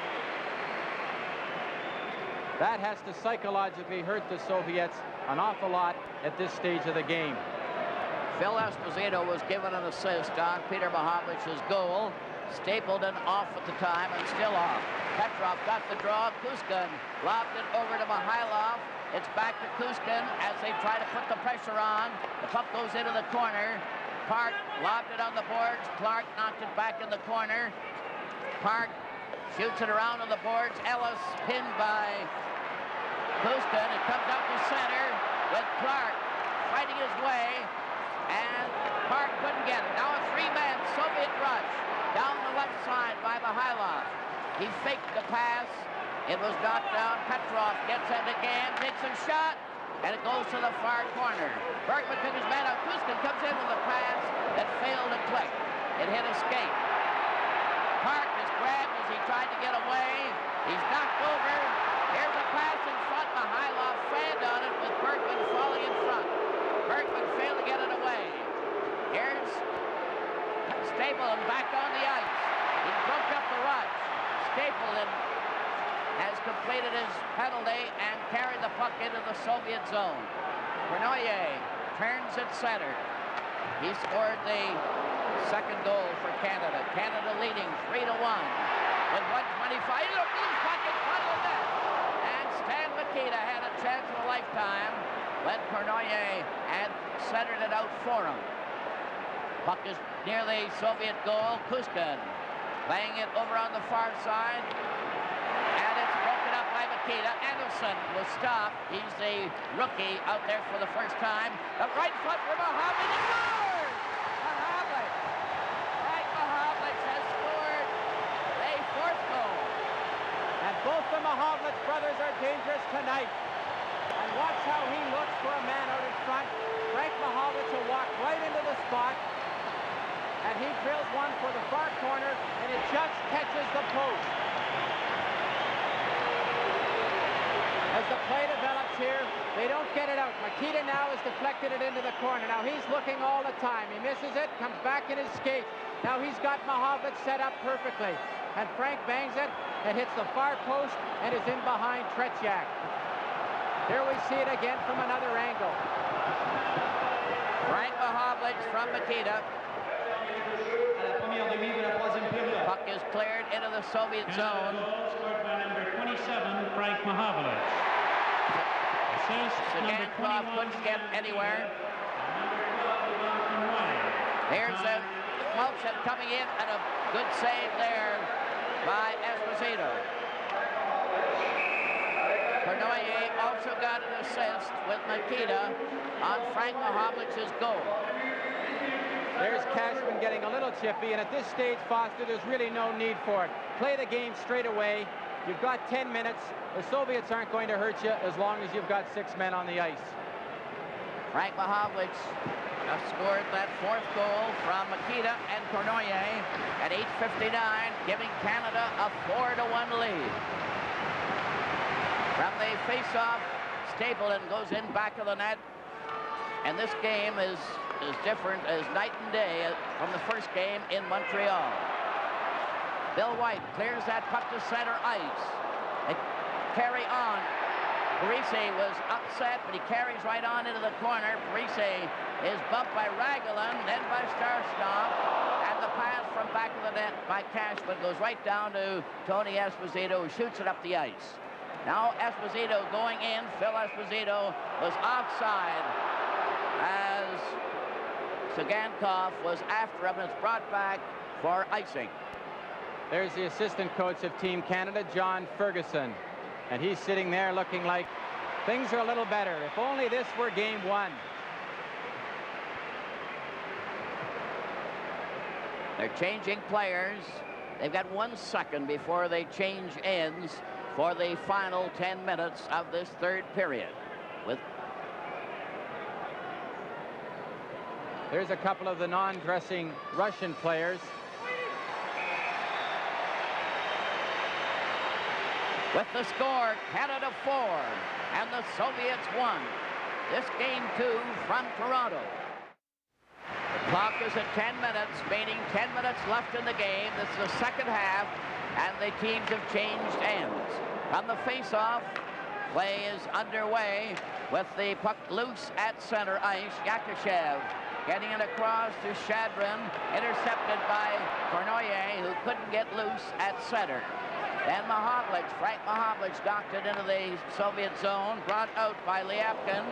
That has to psychologically hurt the Soviets an awful lot at this stage of the game. Phil Esposito was given an assist on Peter Mahovlich's goal. Stapleton off at the time and still off. Petrov got the draw. Kuskin lobbed it over to Mihailov. It's back to Kuskin as they try to put the pressure on. The puck goes into the corner. Park lobbed it on the boards. Clark knocked it back in the corner. Park shoots it around on the boards. Ellis pinned by Kuskin. It comes out to center with Clark fighting his way. And Park couldn't get it. Now a 3-man Soviet rush down the left side by Mihailov. He faked the pass. It was knocked down. Petrov gets it again, takes a shot, and it goes to the far corner. Bergman took his man out. Kuskin comes in with a pass that failed to click. It hit a skate. Park is grabbed as he tried to get away. He's knocked over. Here's a pass in front. Mihailov fanned on it with Bergman falling in front. Bergman failed to get it away. Here's Stapleton back on the ice. He broke up the rush. Stapleton has completed his penalty and carried the puck into the Soviet zone. Bernoyer turns at center. He scored the second goal for Canada. Canada leading 3-1 with 1:25. Look, loose puck in front of the net. Makita had a chance of a lifetime when Cournoyer had centered it out for him. Puck is near the Soviet goal. Kuskin playing it over on the far side. And it's broken up by Makita. Anderson will stop. He's the rookie out there for the first time. The right foot for Mahavlich. He scored! Mahavlich. Frank Mahavlich has scored a fourth goal. And both the Mahavlich brothers are dangerous tonight. And watch how he looks for a man out in front. Frank Mahavlich will walk right into the spot. And he drills one for the far corner, and it just catches the post. As the play develops here, they don't get it out. Makita now has deflected it into the corner. Now he's looking all the time. He misses it, comes back in his skate. Now he's got Mahavlich set up perfectly. And Frank bangs it, it hits the far post, and is in behind Tretiak. Here we see it again from another angle. Frank Mahavlich from Makita. Puck is cleared into the Soviet zone. Goal scored by number 27, Frank Mahavlich. Assist number 21, couldn't get anywhere. number 12, Cournoyer. Here's the Malchin coming in, and a good save there by Esposito. Cournoyer also got an assist with Makita on Frank Mahavlich's goal. There's Cashman getting a little chippy, and at this stage, Foster, there's really no need for it. Play the game straight away. You've got 10 minutes. The Soviets aren't going to hurt you as long as you've got 6 men on the ice. Frank Mahavlich scored that fourth goal from Makita and Cournoyer at 8:59, giving Canada a 4-1 lead. From the face-off, Stapleton goes in back of the net. And this game is as different as night and day from the first game in Montreal. Bill White clears that puck to center ice. They carry on. Parise was upset, but he carries right on into the corner. Parise is bumped by Raglan, then by Starsnov, and the pass from back of the net by Cashman goes right down to Tony Esposito, who shoots it up the ice. Now Esposito going in. Phil Esposito was offside as Sagankov was after him, and it's brought back for icing. There's the assistant coach of Team Canada, John Ferguson. And he's sitting there looking like things are a little better. If only this were game one. They're changing players. They've got 1 second before they change ends for the final 10 minutes of this third period. There's a couple of the non-dressing Russian players. With the score, Canada 4 and the Soviets 1. This game 2 from Toronto. The clock is at 10 minutes, meaning 10 minutes left in the game. This is the second half, and the teams have changed ends. On the face-off, play is underway with the puck loose at center ice. Yakushev getting it across to Shadrin, intercepted by Cournoyer, who couldn't get loose at center. Then Mahavlich, Frank Mahavlich knocked it into the Soviet zone, brought out by Liapkin,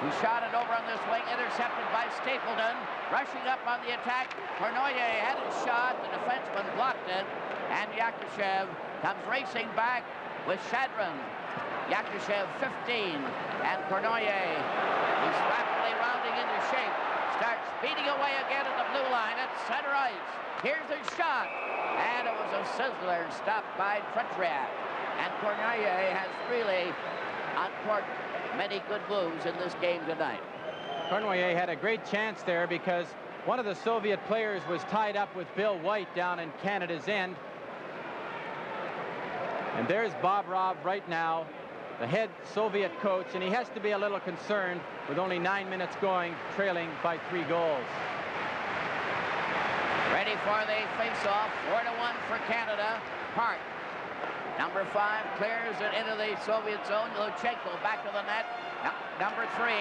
who shot it over on this wing, intercepted by Stapleton, rushing up on the attack. Cournoyer had it shot, the defenseman blocked it, and Yakushev comes racing back with Shadrin. Yakushev 15, and Cournoyer, he's rapidly rounding into shape, starts speeding away again at the blue line at center ice. Here's his shot, and it was a sizzler stopped by Tretiak. And Cournoyer has really uncorked many good moves in this game tonight. Cournoyer had a great chance there because one of the Soviet players was tied up with Bill White down in Canada's end. And there's Bobrov right now, the head Soviet coach, and he has to be a little concerned with only 9 minutes going, trailing by 3 goals. Ready for the face-off, 4-1 for Canada. Hart, number 5, clears it into the Soviet zone. Luchenko back of the net. Number 3,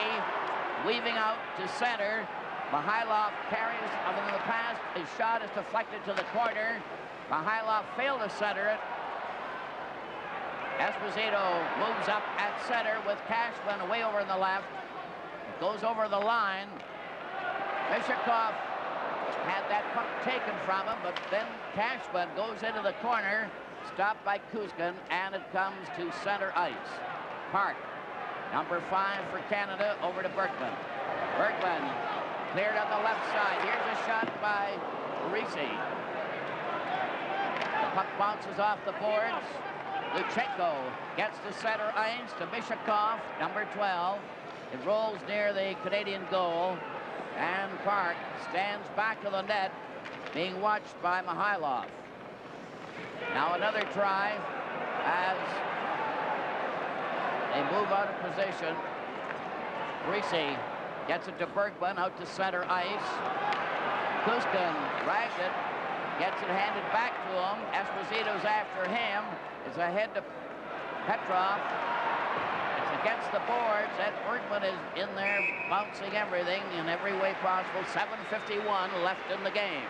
weaving out to center. Mihailov carries in the pass. His shot is deflected to the corner. Mihailov failed to center it. Esposito moves up at center with Cashman way over in the left. Goes over the line. Mishakov had that puck taken from him, but then Cashman goes into the corner, stopped by Kuzkin, and it comes to center ice. Park, number 5 for Canada, over to Bergman. Bergman cleared on the left side. Here's a shot by Risi. The puck bounces off the boards. Luchenko gets to center ice to Mishakov, number 12. It rolls near the Canadian goal, and Park stands back of the net, being watched by Mihailov. Now another try as they move out of position. Risi gets it to Bergman out to center ice. Kuzkin drags it, gets it handed back to him. Esposito's after him. It's ahead to Petrov. It's against the boards. Ed Bergman is in there bouncing everything in every way possible. 7:51 left in the game.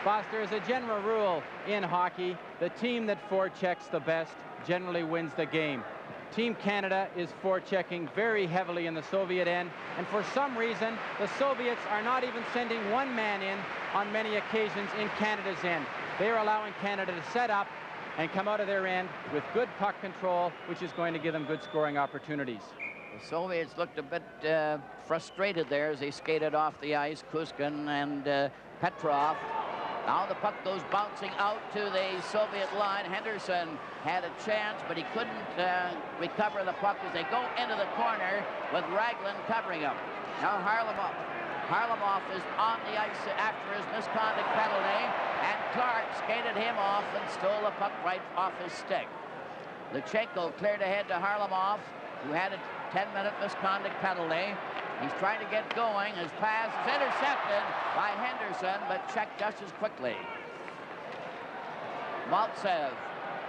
Foster, as a general rule in hockey, the team that forechecks the best generally wins the game. Team Canada is forechecking very heavily in the Soviet end, and for some reason, the Soviets are not even sending one man in on many occasions in Canada's end. They are allowing Canada to set up and come out of their end with good puck control, which is going to give them good scoring opportunities. The Soviets looked a bit frustrated there as they skated off the ice, Kuzkin and Petrov. Now the puck goes bouncing out to the Soviet line. Henderson had a chance, but he couldn't recover the puck as they go into the corner with Raglan covering him. Now Harlamov is on the ice after his misconduct penalty, and Clark skated him off and stole the puck right off his stick. Luchenko cleared ahead to Harlamov, who had a 10-minute misconduct penalty. He's trying to get going. His pass is intercepted by Henderson, but checked just as quickly. Maltsev,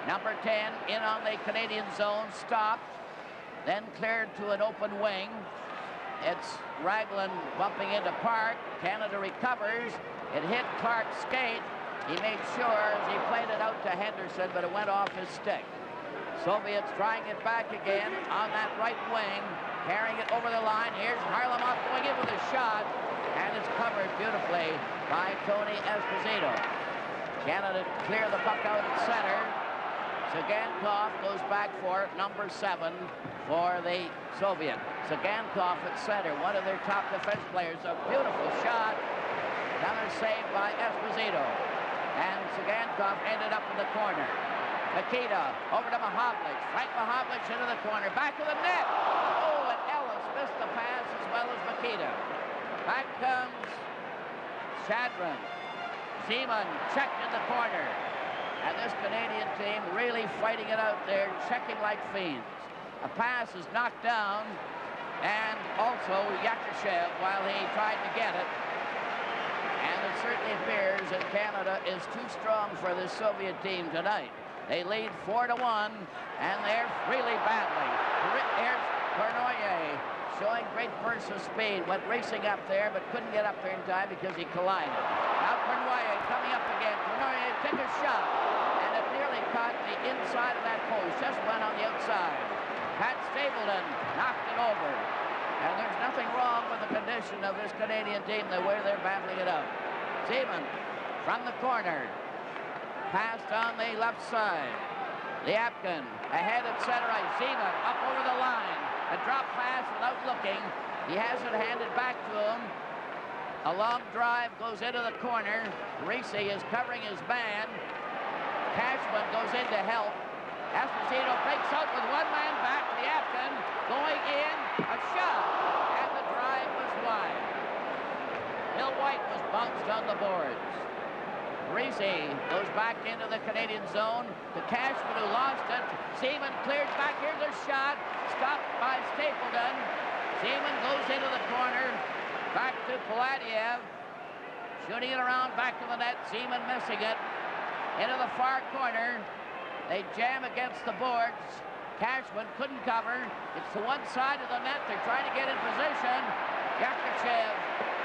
number 10, in on the Canadian zone, stopped, then cleared to an open wing. It's Raglan bumping into Park. Canada recovers. It hit Clark's skate. He made sure as he played it out to Henderson, but it went off his stick. Soviets trying it back again on that right wing, carrying it over the line. Here's Harlamov going in with a shot, and it's covered beautifully by Tony Esposito. Canada clear the puck out at center. Sagankov goes back for number 7 for the Soviet. Sagankov at center, one of their top defense players. A beautiful shot. Another save by Esposito. And Sagankov ended up in the corner. Nikita over to Mahovlich. Frank Mahovlich into the corner. Back of the net. Oh, and Ellis missed the pass as well as Nikita. Back comes Shadron. Seaman checked in the corner. And this Canadian team really fighting it out there, checking like fiends. A pass is knocked down, and also Yakushev while he tried to get it. And it certainly appears that Canada is too strong for this Soviet team tonight. They lead 4-1, and they're really battling. Here's Cournoyer showing great bursts of speed. Went racing up there, but couldn't get up there in time because he collided. Now Cournoyer coming up again. Cournoyer took a shot, and it nearly caught the inside of that post. Just went on the outside. Pat Stapleton knocked it over. And there's nothing wrong with the condition of this Canadian team, the way they're battling it out. Seaman from the corner. Passed on the left side. Liapkin ahead at center ice. Seaman up over the line. A drop pass without looking. He has it handed back to him. A long drive goes into the corner. Risi is covering his man. Cashman goes in to help. Esposito breaks out with one man back. Liapkin going in. A shot. And the drive was wide. Bill White was bounced on the boards. Risi goes back into the Canadian zone to Cashman, who lost it. Seaman clears back. Here's a shot. Stopped by Stapleton. Seaman goes into the corner. Back to Paladiev. Shooting it around back to the net. Seaman missing it. Into the far corner. They jam against the boards. Cashman couldn't cover. It's to one side of the net. They're trying to get in position. Yakushev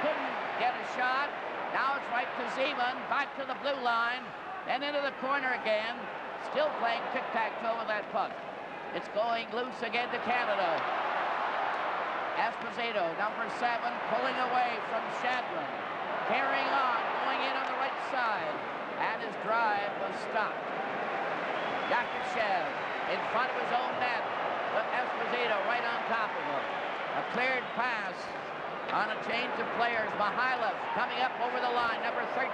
couldn't get a shot. Now it's right to Seaman, back to the blue line, then into the corner again. still playing tic-tac-toe with that puck. It's going loose again to Canada. Esposito, number 7, pulling away from Shadron. Carrying on, going in on the right side. And his drive was stopped. Yakushev in front of his own net. With Esposito right on top of him. A cleared pass on a change of players. Mihailov coming up over the line, number 13.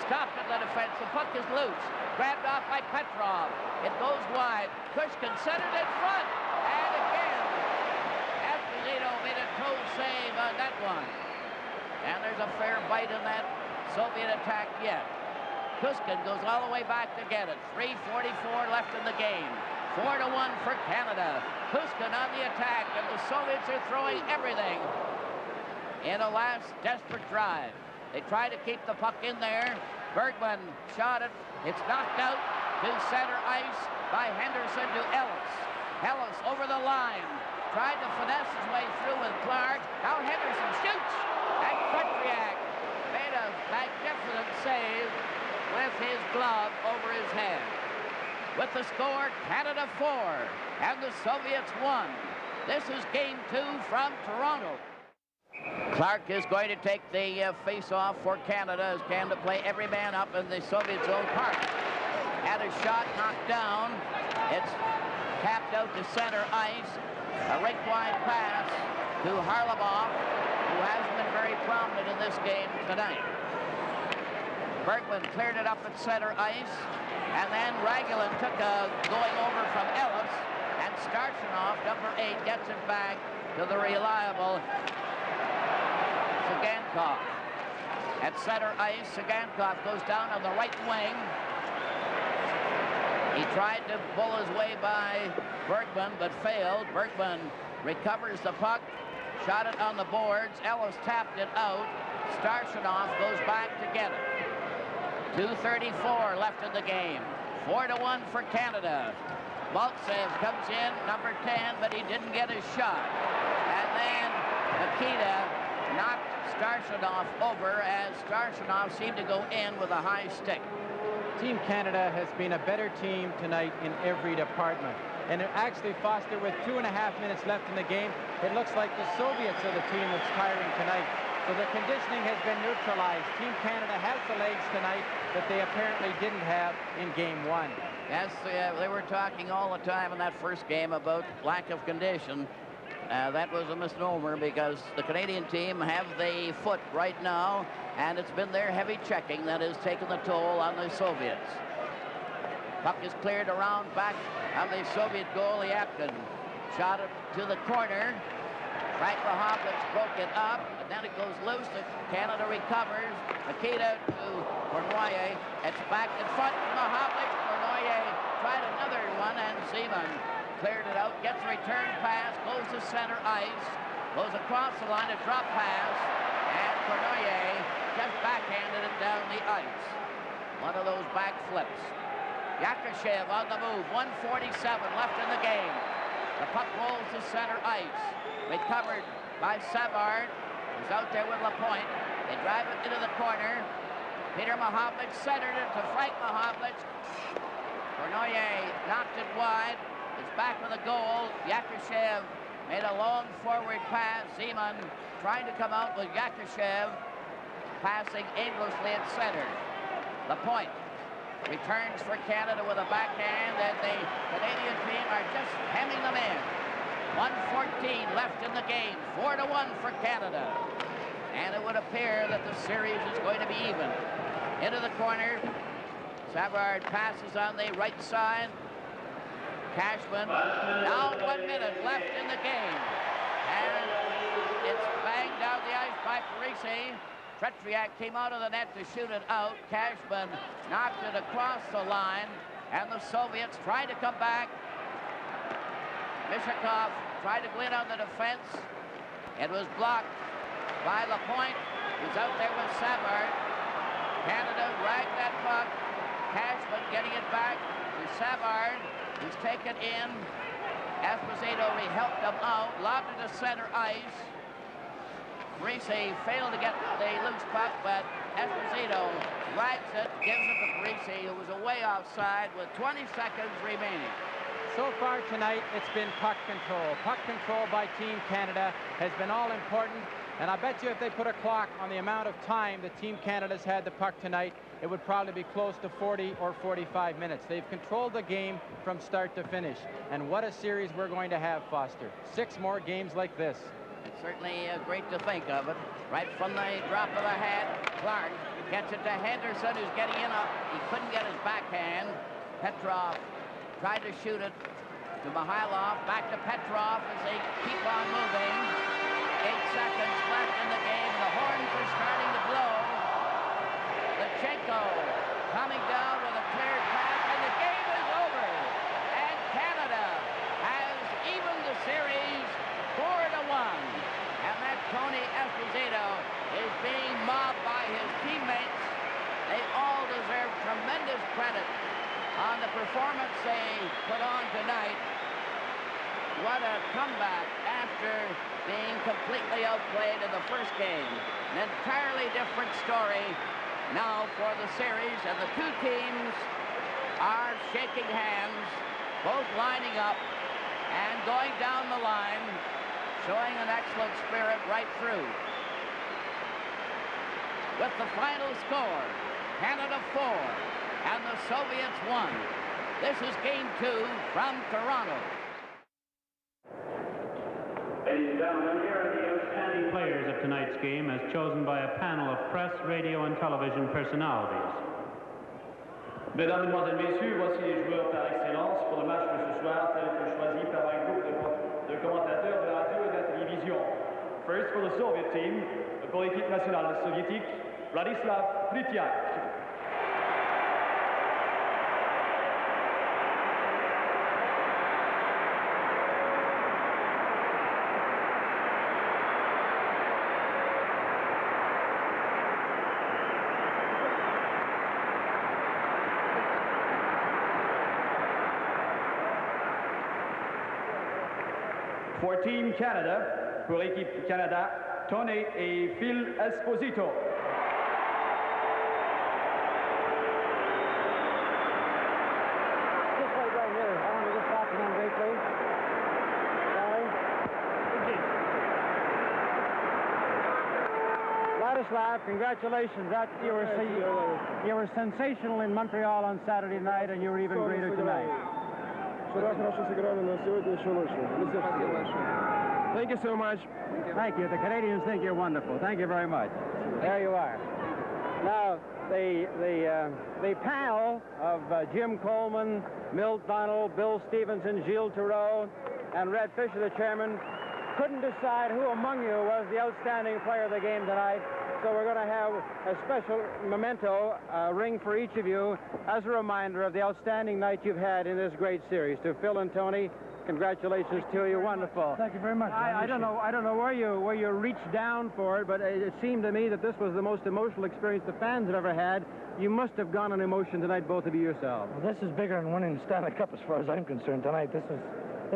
Stopped at the defense. The puck is loose. Grabbed off by Petrov. It goes wide. Pushkin centered in front. And again, Esposito made a toe save on that one. And there's a fair bite in that Soviet attack yet. Pushkin goes all the way back to get it. 3:44 left in the game. 4-1 for Canada. Pushkin on the attack, and the Soviets are throwing everything in a last desperate drive. They try to keep the puck in there. Bergman shot it. It's knocked out to center ice by Henderson to Ellis. Ellis over the line. Tried to finesse his way through with Clark. Now Henderson shoots. And Kutryak made a magnificent save with his glove over his head. With the score, Canada 4 and the Soviets 1. This is game 2 from Toronto. Clark is going to take the face-off for Canada as Canada play every man up in the Soviet zone park. Had a shot knocked down. It's tapped out to center ice. A rink-wide pass to Harlamov, who hasn't been very prominent in this game tonight. Bergman cleared it up at center ice, and then Ragulin took a going over from Ellis, and Starchinov, number 8, gets it back to the reliable Sagankov. At center ice, Sagankov goes down on the right wing. He tried to pull his way by Bergman, but failed. Bergman recovers the puck, shot it on the boards. Ellis tapped it out. Starchinov goes back to get it. 2:34 left in the game. 4-1 for Canada. Maltsev comes in, number 10, but he didn't get his shot. And then Nikita knocked Starchinov over as Starchinov seemed to go in with a high stick. Team Canada has been a better team tonight in every department. And actually, Foster, with 2.5 minutes left in the game, it looks like the Soviets are the team that's tiring tonight. So the conditioning has been neutralized. Team Canada has the legs tonight that they apparently didn't have in game 1. Yes, they were talking all the time in that first game about lack of condition. That was a misnomer because the Canadian team have the foot right now, and it's been their heavy checking that has taken the toll on the Soviets. Puck is cleared around back on the Soviet goal. Yapkin shot it to the corner. Frank Mahovlich broke it up, and then it goes loose. Canada recovers. Nikita to Cournoyer. It's back in front. Mahovlich. Cournoyer tried another one, and Seaman cleared it out. Gets a return pass. Goes to center ice. Goes across the line. A drop pass. And Cournoyer just backhanded it down the ice. One of those back flips. Yakushev on the move. 1:47 left in the game. The puck rolls to center ice. Recovered by Savard, who's out there with Lapointe. They drive it into the corner. Peter Mahovlich centered it to Frank Mahovlich. Cournoyer knocked it wide. It's back with a goal. Yakushev made a long forward pass. Zeman trying to come out with Yakushev passing aimlessly at center. Lapointe returns for Canada with a backhand, and the Canadian team are just hemming them in. 1:14 left in the game. 4-1 for Canada. And it would appear that the series is going to be even. Into the corner. Savard passes on the right side. Cashman. Now 1 minute left in the game. And it's banged down the ice by Parisi. Tretiak came out of the net to shoot it out. Cashman knocked it across the line. And the Soviets tried to come back. Mishakov tried to go in on the defense. It was blocked by Lapointe, who's out there with Savard. Canada dragged that puck. Cashman getting it back to Savard, who's taken in. Esposito helped him out, lobbed it to center ice. Parisi failed to get the loose puck, but Esposito rides it, gives it to Parisi, who was away offside with 20 seconds remaining. So far tonight, it's been puck control. Puck control by Team Canada has been all important. And I bet you if they put a clock on the amount of time that Team Canada's had the puck tonight, it would probably be close to 40 or 45 minutes. They've controlled the game from start to finish. And what a series we're going to have, Foster. 6 more games like this. It's certainly great to think of it. Right from the drop of the hat, Clark gets it to Henderson, who's getting in. He couldn't get his backhand. Petrov tried to shoot it to Mihailov. Back to Petrov as they keep on moving. 8 seconds left in the game. The horns are starting to blow. Lechenko coming down with a cleared pass, and the game is over. And Canada has evened the series 4-1. And that Tony Esposito is being mobbed by his teammates. They all deserve tremendous credit on the performance they put on tonight. What a comeback after being completely outplayed in the first game. An entirely different story now for the series, and the two teams are shaking hands, both lining up and going down the line, showing an excellent spirit right through. With the final score, Canada 4 and the Soviets 1. This is Game 2 from Toronto. Ladies and gentlemen, here are the outstanding players of tonight's game as chosen by a panel of press, radio, and television personalities. Mesdames, Mesdemoiselles, Messieurs, voici les joueurs par excellence pour le match de ce soir, tel que choisi par un groupe de commentateurs de la radio et de la télévision. First for the Soviet team, pour l'équipe nationale soviétique, Vladislav Tritiak. For Team Canada, pour l'équipe Canada, Tony et Phil Esposito. Just wait right here. I want to just talk to them briefly. Vladislav, congratulations. You were sensational in Montreal on Saturday night, and you were even greater tonight. Thank you so much. Thank you. The Canadians think you're wonderful. Thank you very much. There you are. Now, the panel of Jim Coleman, Milt Donnell, Bill Stevenson, Gilles Theroux, and Red Fisher, the chairman, couldn't decide who among you was the outstanding player of the game tonight. So we're going to have a special memento ring for each of you as a reminder of the outstanding night you've had in this great series. To Phil and Tony, congratulations to you. Wonderful. Thank you very much. I don't know where you reached down for it, but it seemed to me that this was the most emotional experience the fans have ever had. You must have gone on emotion tonight, both of you yourselves. Well, this is bigger than winning the Stanley Cup as far as I'm concerned tonight. This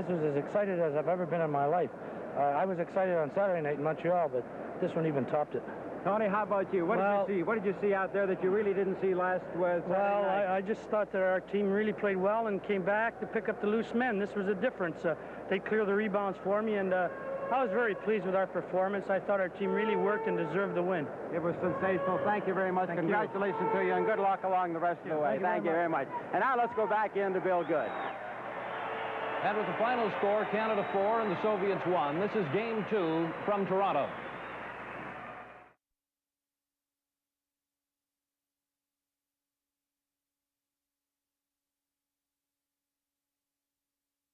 was as excited as I've ever been in my life. I was excited on Saturday night in Montreal, but this one even topped it. Tony, how about you? What did you see? What did you see out there that you really didn't see last Saturday night? I just thought that our team really played well and came back to pick up the loose men. This was a difference. They cleared the rebounds for me, and I was very pleased with our performance. I thought our team really worked and deserved the win. It was sensational. Thank you very much. Congratulations to you, and good luck along the rest of the way. Thank you very much. And now let's go back in to Bill Good. And with the final score, Canada 4 and the Soviets 1, this is Game 2 from Toronto.